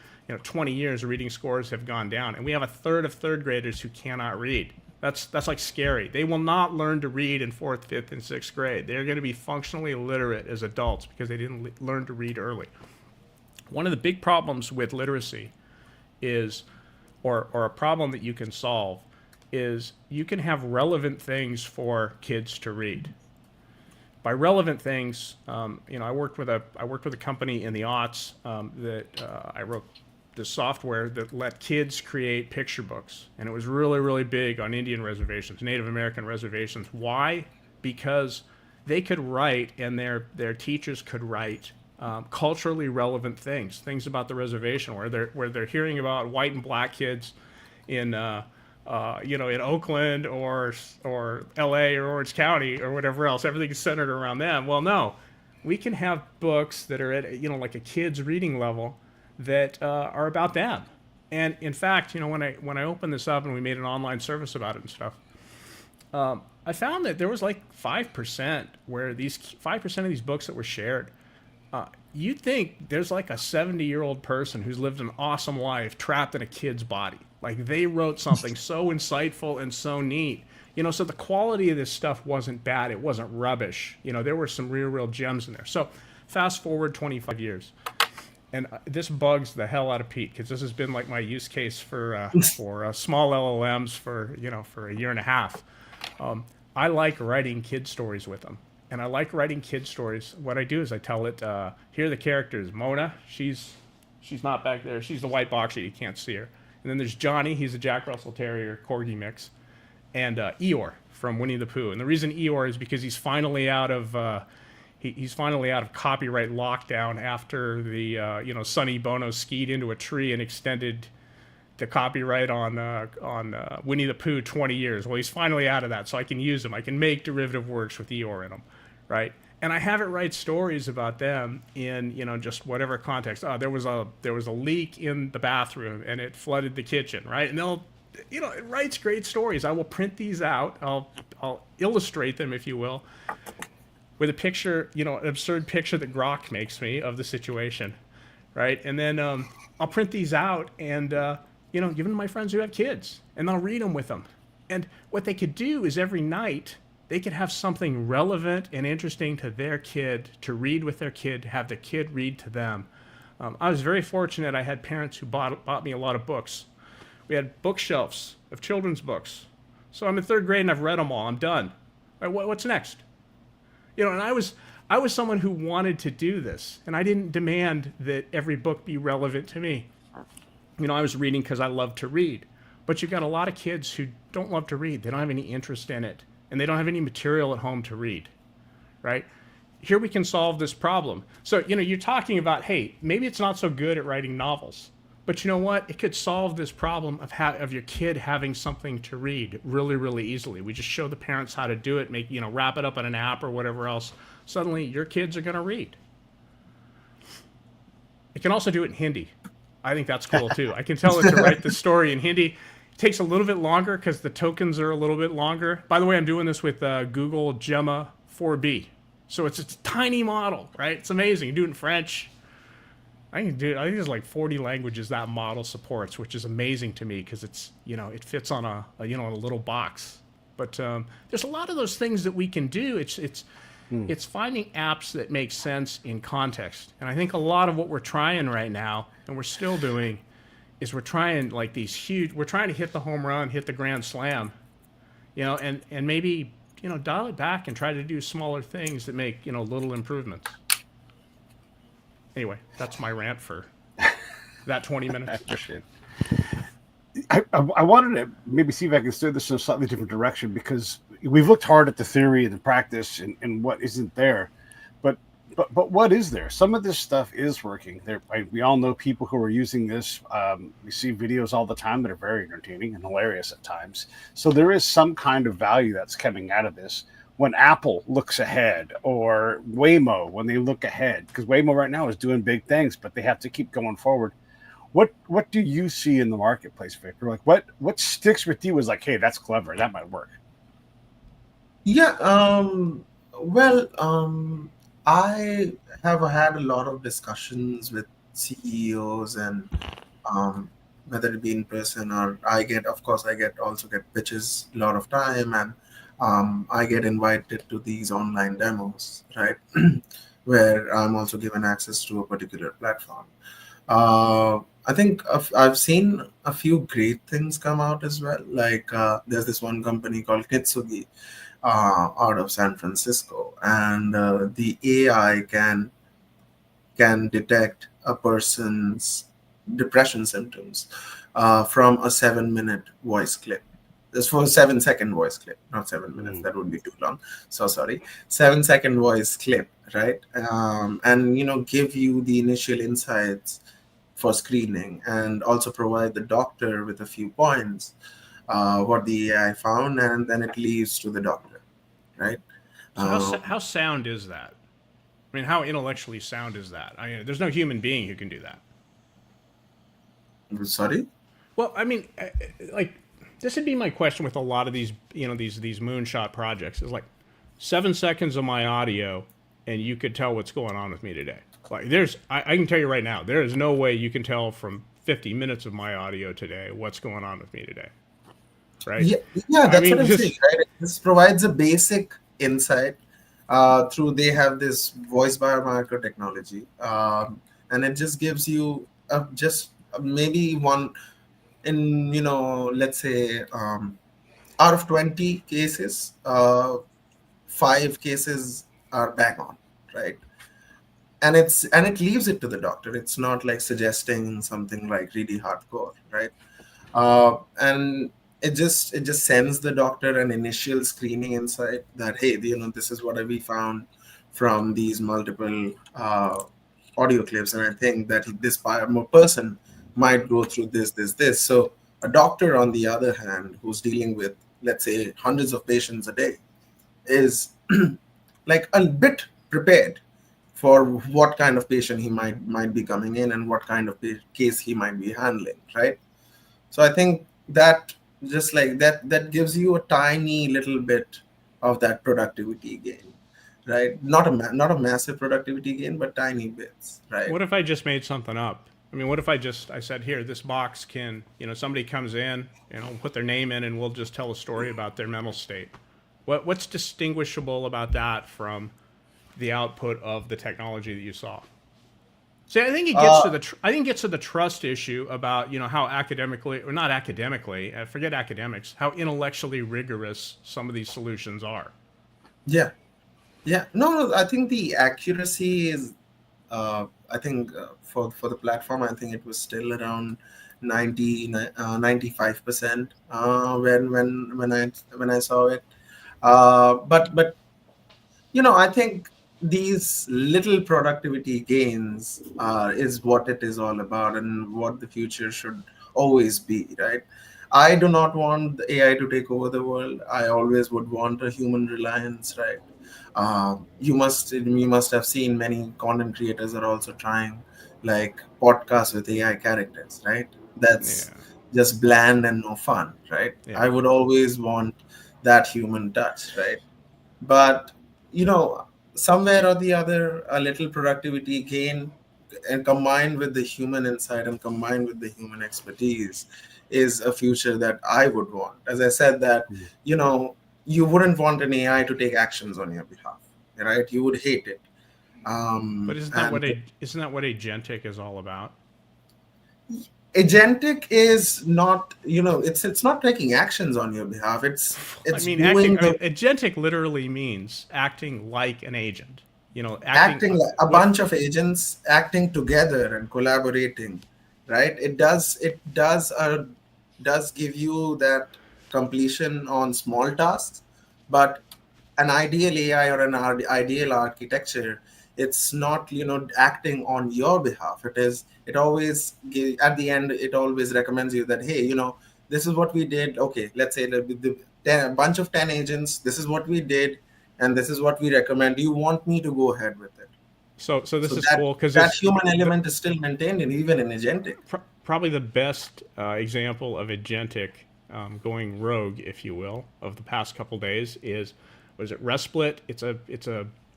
[SPEAKER 3] 20 years. Reading scores have gone down, and we have a third of third graders who cannot read. That's like scary. They will not learn to read in fourth, fifth, and sixth grade. They're going to be functionally illiterate as adults because they didn't learn to read early. One of the big problems with literacy is, or a problem that you can solve, is you can have relevant things for kids to read. By relevant things, I worked with a company in the aughts that I wrote this software that let kids create picture books, and it was really really big on Indian reservations, Native American reservations. Why? Because they could write, and their teachers could write culturally relevant things about the reservation, where they're hearing about white and black kids in in Oakland or L.A. or Orange County or whatever else. Everything's centered around them. Well, no, we can have books that are at like a kid's reading level that are about them. And in fact, when I opened this up and we made an online service about it and stuff, I found that there was like 5% where these 5% of these books that were shared. You'd think there's like a 70-year-old person who's lived an awesome life trapped in a kid's body. Like they wrote something so insightful and so neat. So the quality of this stuff wasn't bad. It wasn't rubbish. There were some real gems in there. So fast forward 25 years. And this bugs the hell out of Pete because this has been like my use case for small LLMs for a year and a half. I like writing kid stories with them. And I like writing kid stories. What I do is I tell it, here are the characters. Mona, she's not back there. She's the white boxer. You can't see her. And then there's Johnny. He's a Jack Russell Terrier Corgi mix. And Eeyore from Winnie the Pooh. And the reason Eeyore is because he's finally out of copyright lockdown after the Sonny Bono skied into a tree and extended the copyright on Winnie the Pooh 20 years. Well, he's finally out of that, so I can use them. I can make derivative works with Eeyore in them. Right, and I have it write stories about them in just whatever context. There was a leak in the bathroom and it flooded the kitchen, right? And they'll, it writes great stories. I will print these out. I'll illustrate them, if you will, with a picture, an absurd picture that Grok makes me of the situation, right? And then I'll print these out and give them to my friends who have kids, and I'll read them with them. And what they could do is every night, they could have something relevant and interesting to their kid to read with their kid, have the kid read to them. I was very fortunate. I had parents who bought me a lot of books. We had bookshelves of children's books. So I'm in third grade and I've read them all. I'm done. All right, what's next? And I was someone who wanted to do this, and I didn't demand that every book be relevant to me. I was reading because I love to read. But you've got a lot of kids who don't love to read. They don't have any interest in it. And they don't have any material at home to read, right? Here we can solve this problem. So, you're talking about, hey, maybe it's not so good at writing novels, but you know what? It could solve this problem of your kid having something to read really, really easily. We just show the parents how to do it, wrap it up in an app or whatever else. Suddenly, your kids are going to read. It can also do it in Hindi. I think that's cool too. I can tell it to write the story in Hindi. It takes a little bit longer because the tokens are a little bit longer. By the way, I'm doing this with Google Gemma 4B. So it's a tiny model, right? It's amazing. You do it in French. I think there's like 40 languages that model supports, which is amazing to me because it's, it fits on a little box. But there's a lot of those things that we can do.
[SPEAKER 1] Hmm.
[SPEAKER 3] It's finding apps that make sense in context. And I think a lot of what we're trying right now, and we're still doing, is we're trying like we're trying to hit the home run, hit the grand slam, and maybe, dial it back and try to do smaller things that make, little improvements. Anyway, that's my rant for that 20
[SPEAKER 1] I
[SPEAKER 3] minutes.
[SPEAKER 1] appreciate it. I wanted to maybe see if I can steer this in a slightly different direction because we've looked hard at the theory and the practice and what isn't there, but but what is there? Some of this stuff is working. We all know people who are using this. We see videos all the time that are very entertaining and hilarious at times. So there is some kind of value that's coming out of this. When Apple looks ahead, or Waymo when they look ahead, because Waymo right now is doing big things, but they have to keep going forward. What do you see in the marketplace, Victor? Like what sticks with you is like, hey, that's clever, that might work.
[SPEAKER 2] Yeah. Well, I have had a lot of discussions with CEOs, and um, whether it be in person, or of course, also get pitches a lot of time, and I get invited to these online demos, right? Where I'm also given access to a particular platform. I think I've seen a few great things come out as well. Like there's this one company called Kitsugi out of San Francisco, and the AI can detect a person's depression symptoms from a 7 minute voice clip. This for 7 second voice clip, not 7 minutes.
[SPEAKER 1] Mm.
[SPEAKER 2] That would be too long. So sorry, 7 second voice clip, right? And give you the initial insights for screening, and also provide the doctor with a few points, what the AI found, and then it leaves to the doctor, right?
[SPEAKER 3] So how
[SPEAKER 2] Um,
[SPEAKER 3] how sound is that? I mean, how intellectually sound is that? I mean, there's no human being who can do that.
[SPEAKER 2] Sorry.
[SPEAKER 3] Well, I mean, like this would be my question with a lot of these, these moonshot projects. Is like 7 seconds of my audio, and you could tell what's going on with me today. Like, I can tell you right now, there is no way you can tell from 50 minutes of my audio today what's going on with me today, right?
[SPEAKER 2] Yeah, yeah,
[SPEAKER 3] I
[SPEAKER 2] that's what
[SPEAKER 3] mean,
[SPEAKER 2] I'm saying,
[SPEAKER 3] just
[SPEAKER 2] right? This provides a basic insight through they have this voice biomarker technology, and it just gives you just maybe one in let's say out of 20 cases, 5 cases are bang on, right? And it leaves it to the doctor. It's not like suggesting something like really hardcore, right? And it just sends the doctor an initial screening insight that, hey, this is what we found from these multiple audio clips, and I think that person might go through this. So a doctor, on the other hand, who's dealing with, let's say, hundreds of patients a day, is like a bit prepared for what kind of patient he might be coming in, and what kind of case he might be handling, right? So I think that, just like that gives you a tiny little bit of that productivity gain, right? Not a massive productivity gain, but tiny bits, right?
[SPEAKER 3] what if I just made something up? I mean, what if I said, here, this box can, somebody comes in, put their name in, and we'll just tell a story about their mental state. What's distinguishable about that from the output of the technology that you saw? See, I think it gets
[SPEAKER 2] uh
[SPEAKER 3] to I think it gets to the trust issue about, how academically, or not academically, forget academics, how intellectually rigorous some of these solutions are.
[SPEAKER 2] yeah, yeah, no, I think the accuracy is, I think, for the platform, I think it was still around 95% when I saw it. But I think these little productivity gains is what it is all about, and what the future should always be, right? I do not want the AI to take over the world. I always would want a human reliance, right? You must have seen many content creators are also trying, like, podcasts with AI characters, right? That's
[SPEAKER 3] Yeah,
[SPEAKER 2] just bland and no fun, right?
[SPEAKER 3] yeah.
[SPEAKER 2] I would always want that human touch, right? But you know somewhere or the other, a little productivity gain and combined with the human insight and combined with the human expertise is a future that I would want. As I said, that you know, you wouldn't want an AI to take actions on your behalf, right? You would hate it.
[SPEAKER 3] But isn't that
[SPEAKER 2] And
[SPEAKER 3] what agentic is all about?
[SPEAKER 2] agentic is not, you know, it's not taking actions on your behalf.
[SPEAKER 3] I
[SPEAKER 2] It's
[SPEAKER 3] mean,
[SPEAKER 2] doing the
[SPEAKER 3] agentic literally means acting like an agent. You know, acting
[SPEAKER 2] acting like a
[SPEAKER 3] what
[SPEAKER 2] bunch of agents acting together and collaborating, right? It does give you that completion on small tasks, but an ideal AI or an ideal architecture, it's not, you know, acting on your behalf. It always at the end, it always recommends you that, hey, you know, this is what we did. Okay, let's say that with the bunch of 10 agents, this is what we did, and this is what we recommend. You want me to go ahead with it.
[SPEAKER 3] so
[SPEAKER 2] So
[SPEAKER 3] this is
[SPEAKER 2] that
[SPEAKER 3] cool because
[SPEAKER 2] that
[SPEAKER 3] it's
[SPEAKER 2] human element is still maintained, and even in agentic.
[SPEAKER 3] probably the best example of agentic going rogue, if you will, of the past couple days is, was it Resplit? It's a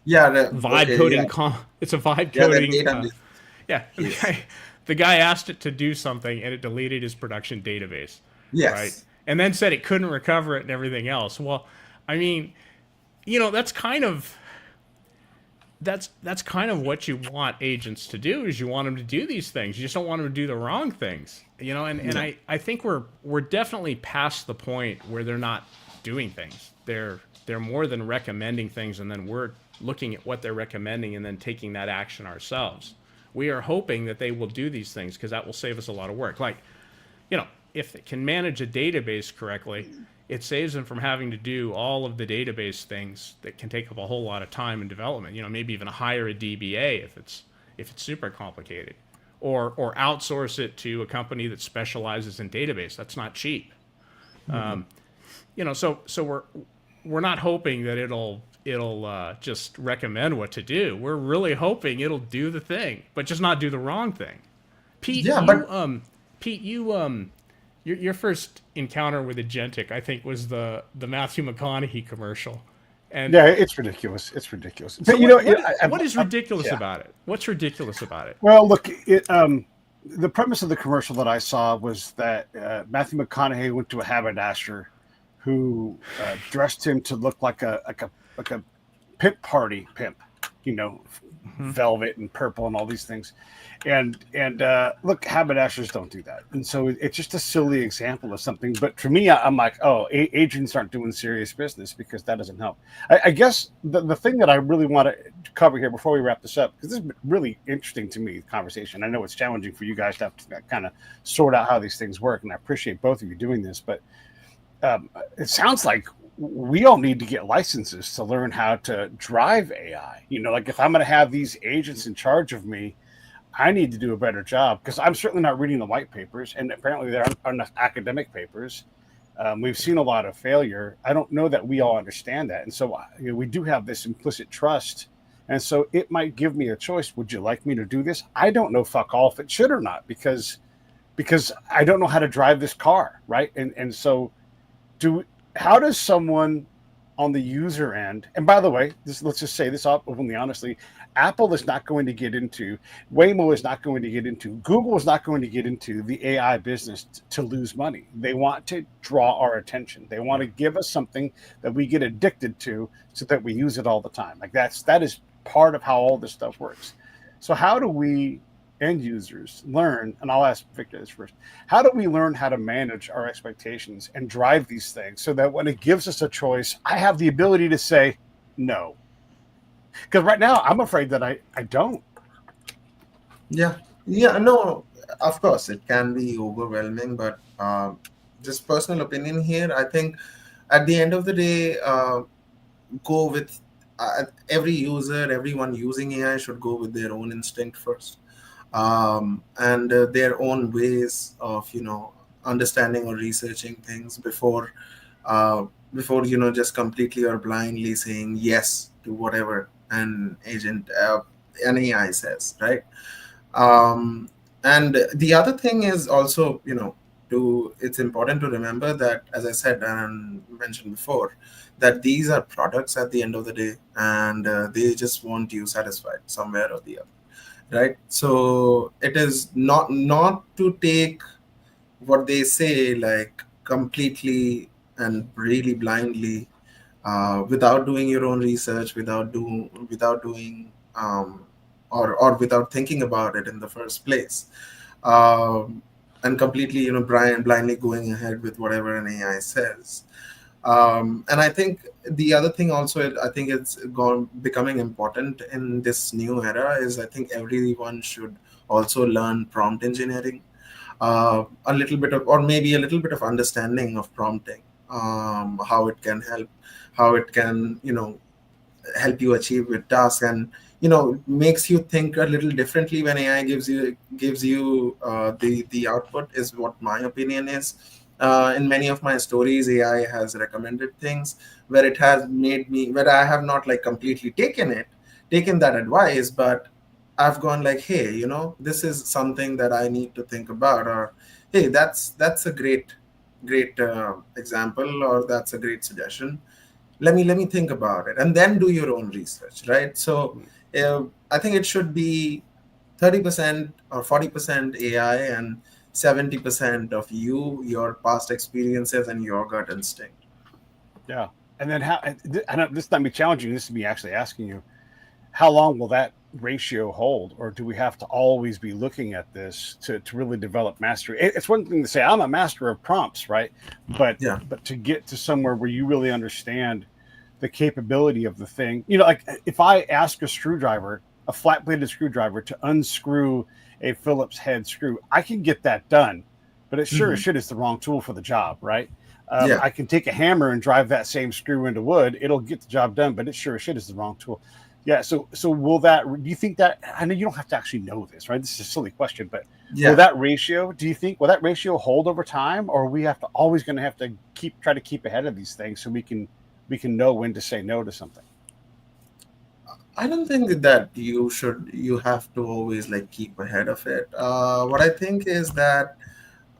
[SPEAKER 2] Yeah.
[SPEAKER 3] vibe
[SPEAKER 2] Okay. Yeah.
[SPEAKER 3] coding it's a vibe
[SPEAKER 2] Yeah. That
[SPEAKER 3] coding
[SPEAKER 2] database.
[SPEAKER 3] yeah. And
[SPEAKER 2] Yes.
[SPEAKER 3] the guy asked it to do something and it deleted his production database, right?
[SPEAKER 2] Yes.
[SPEAKER 3] And then said it couldn't recover it and everything else. Well, I mean, you know, that's kind of what you want agents to do, is you want them to do these things. You just don't want them to do the wrong things, you know. And
[SPEAKER 2] Yeah.
[SPEAKER 3] I think we're definitely past the point where they're not doing things. They're more than recommending things, and then we're looking at what they're recommending and then taking that action ourselves. We are hoping that they will do these things because that will save us a lot of work. Like, you know, if it can manage a database correctly, it saves them from having to do all of the database things that can take up a whole lot of time and development. You know, maybe even hire a DBA if it's super complicated, or outsource it to a company that specializes in database. That's not cheap. You know, so we're not hoping that it'll just recommend what to do. We're really hoping it'll do the thing, but just not do the wrong thing. Pete,
[SPEAKER 2] Yeah.
[SPEAKER 3] you
[SPEAKER 2] But
[SPEAKER 3] Pete, your first encounter with agentic, I think, was the Matthew McConaughey commercial. And
[SPEAKER 1] Yeah, it's ridiculous. It's ridiculous.
[SPEAKER 3] so
[SPEAKER 1] But you know,
[SPEAKER 3] what is ridiculous
[SPEAKER 1] yeah.
[SPEAKER 3] about it? What's ridiculous about it?
[SPEAKER 1] Well, look, the premise of the commercial that I saw was that Matthew McConaughey went to a haberdasher who dressed him to look like a pimp party pimp, you know, velvet and purple and all these things. And look, haberdashers don't do that, and so it's just a silly example of something. But for me, I'm like, oh, agents aren't doing serious business because that doesn't help. I guess the thing that I really want to cover here before we wrap this up, because this is really interesting to me, the conversation. I know it's challenging for you guys to have to kind of sort out how these things work, and I appreciate both of you doing this. But it sounds like we all need to get licenses to learn how to drive AI. You know, like if I'm going to have these agents in charge of me, I need to do a better job because I'm certainly not reading the white papers, and apparently there aren't enough academic papers. We've seen a lot of failure. I don't know that we all understand that, and so you know, we do have this implicit trust, and so it might give me a choice. Would you like me to do this? I don't know fuck all if it should or not because I don't know how to drive this car, right? And so do how does someone on the user end, and by the way, let's just say this openly, honestly, Apple is not going to get into, Waymo is not going to get into, Google is not going to get into the AI business to lose money. They want to draw our attention. They want to give us something that we get addicted to so that we use it all the time. Like that is part of how all this stuff works. So how do we end users learn, and I'll ask Victor this first, how do we learn how to manage our expectations and drive these things so that when it gives us a choice, I have the ability to say no? Because right now I'm afraid that I don't.
[SPEAKER 2] yeah, yeah, no, of course it can be overwhelming, but just personal opinion here. I think at the end of the day, go with every user, everyone using AI should go with their own instinct first, and their own ways of, you know, understanding or researching things uh, before, you know, just completely or blindly saying yes to whatever an AI says, right? um, and the other thing is also, you know, it's important to remember that, as I said and mentioned before, that these are products at the end of the day, and they just want you satisfied somewhere or the other. right? So it is not to take what they say like completely and really blindly, without doing your own research, without doing or without thinking about it in the first place, um, and completely blindly going ahead with whatever an AI says. And I think the other thing also, I think it's gone becoming important in this new era, is I think everyone should also learn prompt engineering, a little bit of, or maybe a little bit of understanding of prompting, how it can help, how it can help you achieve with tasks, and makes you think a little differently when AI gives you the output, is what my opinion is. In many of my stories, AI has recommended things where it has made me, where I have not like completely taken that advice, but I've gone like, hey, this is something that I need to think about, or hey, that's a great example, or that's a great suggestion. Let me think about it, and then do your own research, right? So I think it should be 30% or 40% AI, and 70% of your past experiences, and your gut instinct.
[SPEAKER 1] Yeah. And then how? I don't. This might be challenging. This is me actually asking you, how long will that ratio hold, or do we have to always be looking at this to really develop mastery? It's one thing to say I'm a master of prompts, right? but
[SPEAKER 2] Yeah.
[SPEAKER 1] but to get to somewhere where you really understand the capability of the thing, like if I ask a screwdriver, a flat bladed screwdriver, to unscrew a Phillips head screw, I can get that done, but it sure as
[SPEAKER 2] Hmm.
[SPEAKER 1] shit is the wrong tool for the job, right?
[SPEAKER 2] Yeah.
[SPEAKER 1] I can take a hammer and drive that same screw into wood. It'll get the job done, but it sure as shit is the wrong tool. Yeah. So will that? Do you think that? I know you don't have to actually know this, right? This is a silly question, but will
[SPEAKER 2] Yeah.
[SPEAKER 1] that ratio? Do you think will that ratio hold over time, or are we have to always going to have to try to keep ahead of these things so we can know when to say no to something?
[SPEAKER 2] I don't think that you have to always like keep ahead of it. What I think is that,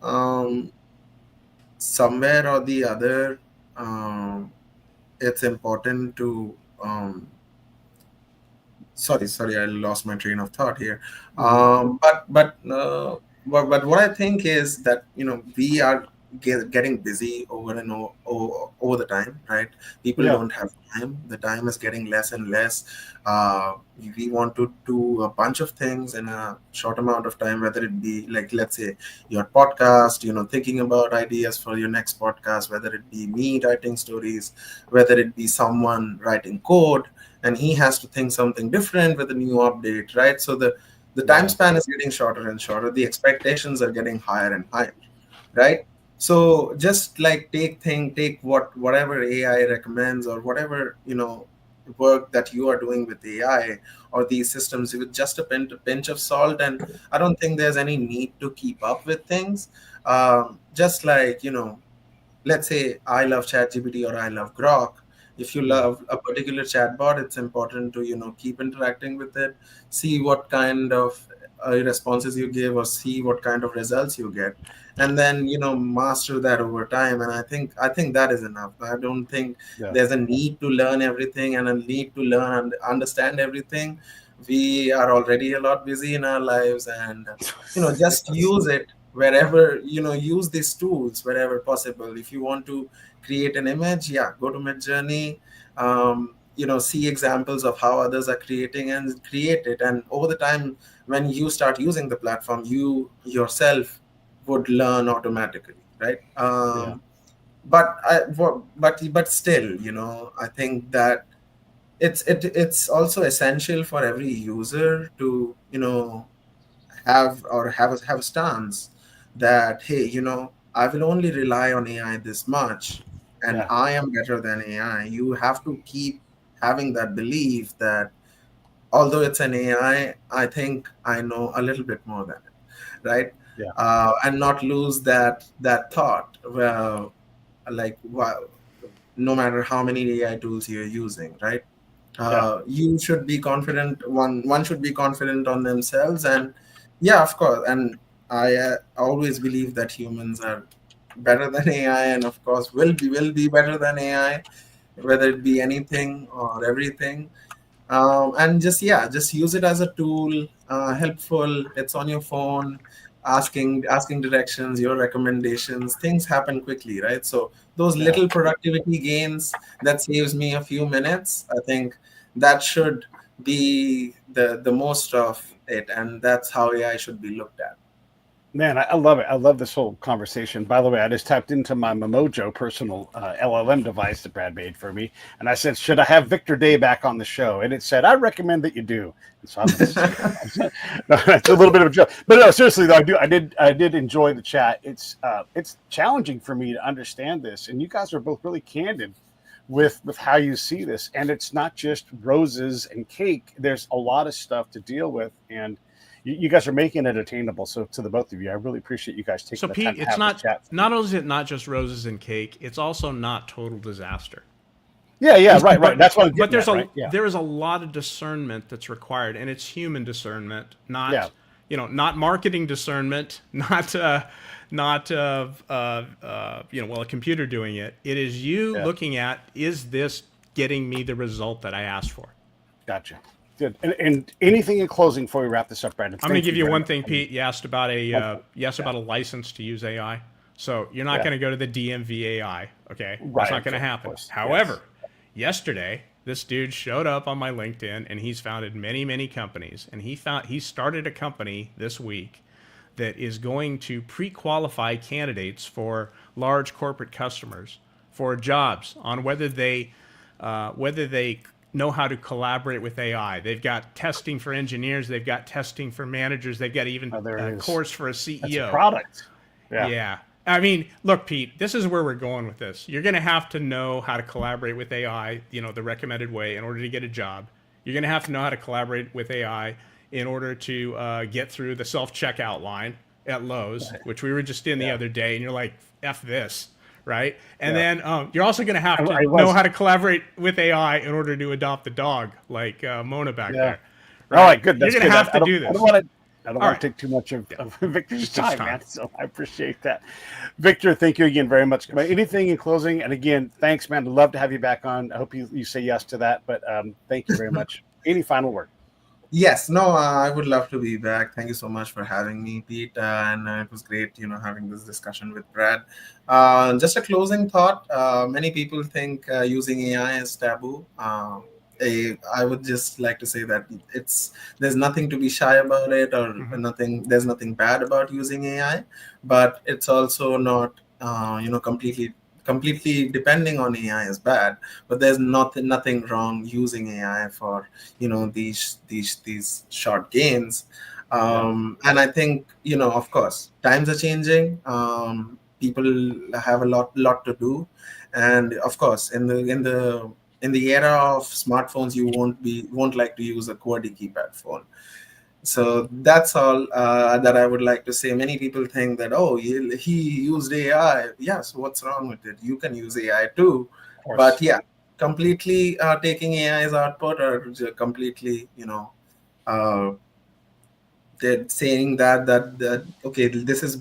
[SPEAKER 2] um, somewhere or the other, um, it's important to, sorry, I lost my train of thought here.
[SPEAKER 1] Mm-hmm.
[SPEAKER 2] But what I think is that we are getting busy over the time, right? People
[SPEAKER 1] Yeah.
[SPEAKER 2] don't have time. The time is getting less and less. We want to do a bunch of things in a short amount of time, whether it be like, let's say, your podcast, thinking about ideas for your next podcast, whether it be me writing stories, whether it be someone writing code, and he has to think something different with a new update, right? So the time
[SPEAKER 1] Yeah.
[SPEAKER 2] span is getting shorter and shorter. The expectations are getting higher and higher, right? So just like take whatever AI recommends, or whatever work that you are doing with AI or these systems, with just a pinch of salt. And I don't think there's any need to keep up with things. Just like, let's say I love ChatGPT or I love Grok. If you
[SPEAKER 1] Mm.
[SPEAKER 2] love a particular chatbot, it's important to keep interacting with it, see what kind of responses you give, or see what kind of results you get, and then master that over time. And I think that is enough. I don't think
[SPEAKER 1] Yeah.
[SPEAKER 2] there's a need to learn everything and a need to learn and understand everything. We are already a lot busy in our lives, and just
[SPEAKER 1] Yes.
[SPEAKER 2] use it wherever, use these tools wherever possible. If you want to create an image, yeah, go to Midjourney, see examples of how others are creating, and create it. And over the time, when you start using the platform, you yourself would learn automatically, right?
[SPEAKER 1] Yeah.
[SPEAKER 2] But still, I think that it's also essential for every user to have a stance that, hey, I will only rely on AI this much, and
[SPEAKER 1] Yeah.
[SPEAKER 2] I am better than AI. You have to keep having that belief that although it's an AI, I think I know a little bit more than it, right?
[SPEAKER 1] Yeah.
[SPEAKER 2] And not lose that thought. Well, like, no matter how many AI tools you're using, right?
[SPEAKER 1] Yeah.
[SPEAKER 2] You should be confident. One should be confident on themselves, and yeah, of course. And I always believe that humans are better than AI, and of course will be better than AI, whether it be anything or everything. And just use it as a tool, helpful. It's on your phone, asking directions, your recommendations. Things happen quickly, right? So those
[SPEAKER 1] Yeah.
[SPEAKER 2] little productivity gains that saves me a few minutes, I think that should be the most of it, and that's how AI should be looked at.
[SPEAKER 1] Man, I love it. I love this whole conversation. By the way, I just tapped into my Momojo personal LLM device that Brad made for me, and I said, "Should I have Victor Day back on the show?" And it said, "I recommend that you do." And so I'm going to say that. No, it's a little bit of a joke, but no, seriously though, I did enjoy the chat. It's challenging for me to understand this, and you guys are both really candid with how you see this, and it's not just roses and cake. There's a lot of stuff to deal with, and you guys are making it attainable. So to the both of you, I really appreciate you guys
[SPEAKER 3] So
[SPEAKER 1] taking the time
[SPEAKER 3] Pete,
[SPEAKER 1] to
[SPEAKER 3] it's
[SPEAKER 1] have this
[SPEAKER 3] not
[SPEAKER 1] chat.
[SPEAKER 3] not only is it not just roses and cake, it's also not total disaster.
[SPEAKER 1] Yeah, yeah, right.
[SPEAKER 3] But
[SPEAKER 1] That's what I'm
[SPEAKER 3] but
[SPEAKER 1] getting at, right? Yeah,
[SPEAKER 3] there is a lot of discernment that's required, and it's human discernment,
[SPEAKER 1] yeah,
[SPEAKER 3] not not marketing discernment, not well, a computer doing it. It is you
[SPEAKER 1] yeah.
[SPEAKER 3] looking at, is this getting me the result that I asked for?
[SPEAKER 1] Gotcha. Good. And anything in closing before we wrap this up, Brandon?
[SPEAKER 3] I'm going to
[SPEAKER 1] Thank
[SPEAKER 3] give
[SPEAKER 1] you
[SPEAKER 3] you
[SPEAKER 1] very
[SPEAKER 3] one
[SPEAKER 1] much.
[SPEAKER 3] thing, Pete.
[SPEAKER 1] Okay.
[SPEAKER 3] You asked
[SPEAKER 1] Yeah,
[SPEAKER 3] about a license to use AI. So you're not
[SPEAKER 1] yeah.
[SPEAKER 3] going to go to the DMV AI. Okay, that's
[SPEAKER 1] Right.
[SPEAKER 3] not going
[SPEAKER 1] Okay.
[SPEAKER 3] to
[SPEAKER 1] Of
[SPEAKER 3] happen.
[SPEAKER 1] course.
[SPEAKER 3] However,
[SPEAKER 1] Yes.
[SPEAKER 3] yesterday this dude showed up on my LinkedIn and he's founded many companies. And he started a company this week that is going to pre-qualify candidates for large corporate customers for jobs on whether they know how to collaborate with AI. They've got testing for engineers, they've got testing for managers, they've got even
[SPEAKER 1] Oh, there
[SPEAKER 3] a
[SPEAKER 1] it is.
[SPEAKER 3] course for a
[SPEAKER 1] That's a
[SPEAKER 3] CEO.
[SPEAKER 1] product. Yeah.
[SPEAKER 3] Yeah. I mean, look, Pete, this is where we're going with this. You're going to have to know how to collaborate with AI, the recommended way in order to get a job. You're going to have to know how to collaborate with AI in order to get through the self checkout line at Lowe's,
[SPEAKER 1] Right.
[SPEAKER 3] which we were just in the
[SPEAKER 1] Yeah.
[SPEAKER 3] other day, and you're like, F this, right? And
[SPEAKER 1] Yeah.
[SPEAKER 3] then you're also going to have to
[SPEAKER 1] I
[SPEAKER 3] know
[SPEAKER 1] was.
[SPEAKER 3] how to collaborate with AI in order to adopt the dog, like Mona back
[SPEAKER 1] Yeah.
[SPEAKER 3] there,
[SPEAKER 1] All
[SPEAKER 3] right?
[SPEAKER 1] right. Good.
[SPEAKER 3] You're
[SPEAKER 1] That's
[SPEAKER 3] going to
[SPEAKER 1] good.
[SPEAKER 3] have to do
[SPEAKER 1] I don't
[SPEAKER 3] this.
[SPEAKER 1] want to. I don't
[SPEAKER 3] All
[SPEAKER 1] want
[SPEAKER 3] right.
[SPEAKER 1] to take too much
[SPEAKER 3] Yeah.
[SPEAKER 1] of Victor's
[SPEAKER 3] It's
[SPEAKER 1] time,
[SPEAKER 3] time.
[SPEAKER 1] man. So I appreciate that. Victor, thank you again very much. Anything in closing? And again, thanks, man. I'd love to have you back on. I hope you say yes to that. But thank you very much. Any final word?
[SPEAKER 2] Yes, no, I would love to be back. Thank you so much for having me, Pete. And it was great, having this discussion with Brad. Just a closing thought. Many people think using AI is taboo. I would just like to say that there's nothing to be shy about it, or
[SPEAKER 3] Mm-hmm.
[SPEAKER 2] nothing. There's nothing bad about using AI, but it's also not, completely depending on AI is bad. But there's nothing wrong using AI for these short gains.
[SPEAKER 1] Yeah.
[SPEAKER 2] And I think, of course, times are changing. People have a lot to do, and of course, in the era of smartphones, you won't like to use a QWERTY keypad phone. So that's all that I would like to say. Many people think that, oh, he used AI. Yeah, so what's wrong with it? You can use AI too.
[SPEAKER 1] Of
[SPEAKER 2] But
[SPEAKER 1] course.
[SPEAKER 2] yeah, completely taking AI's output, or completely, uh, they're saying that okay, this is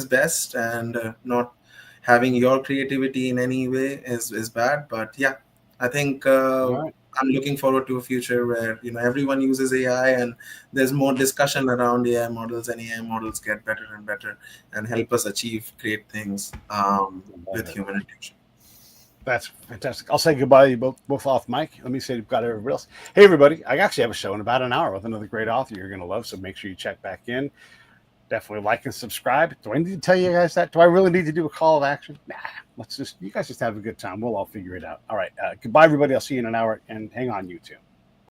[SPEAKER 2] best, and not having your creativity in any way is bad. But yeah, I think
[SPEAKER 1] All right.
[SPEAKER 2] I'm looking forward to a future where everyone uses AI, and there's more discussion around AI models, and AI models get better and better and help us achieve great things
[SPEAKER 1] I love
[SPEAKER 2] with
[SPEAKER 1] it.
[SPEAKER 2] human intention.
[SPEAKER 1] That's fantastic. I'll say goodbye to you both off mic. Let me say goodbye to everybody else. Hey, everybody. I actually have a show in about an hour with another great author you're going to love. So make sure you check back in. Definitely like and subscribe. Do I need to tell you guys that? Do I really need to do a call of action? Nah, you guys just have a good time. We'll all figure it out. All right. Goodbye, everybody. I'll see you in an hour, and hang on, you two.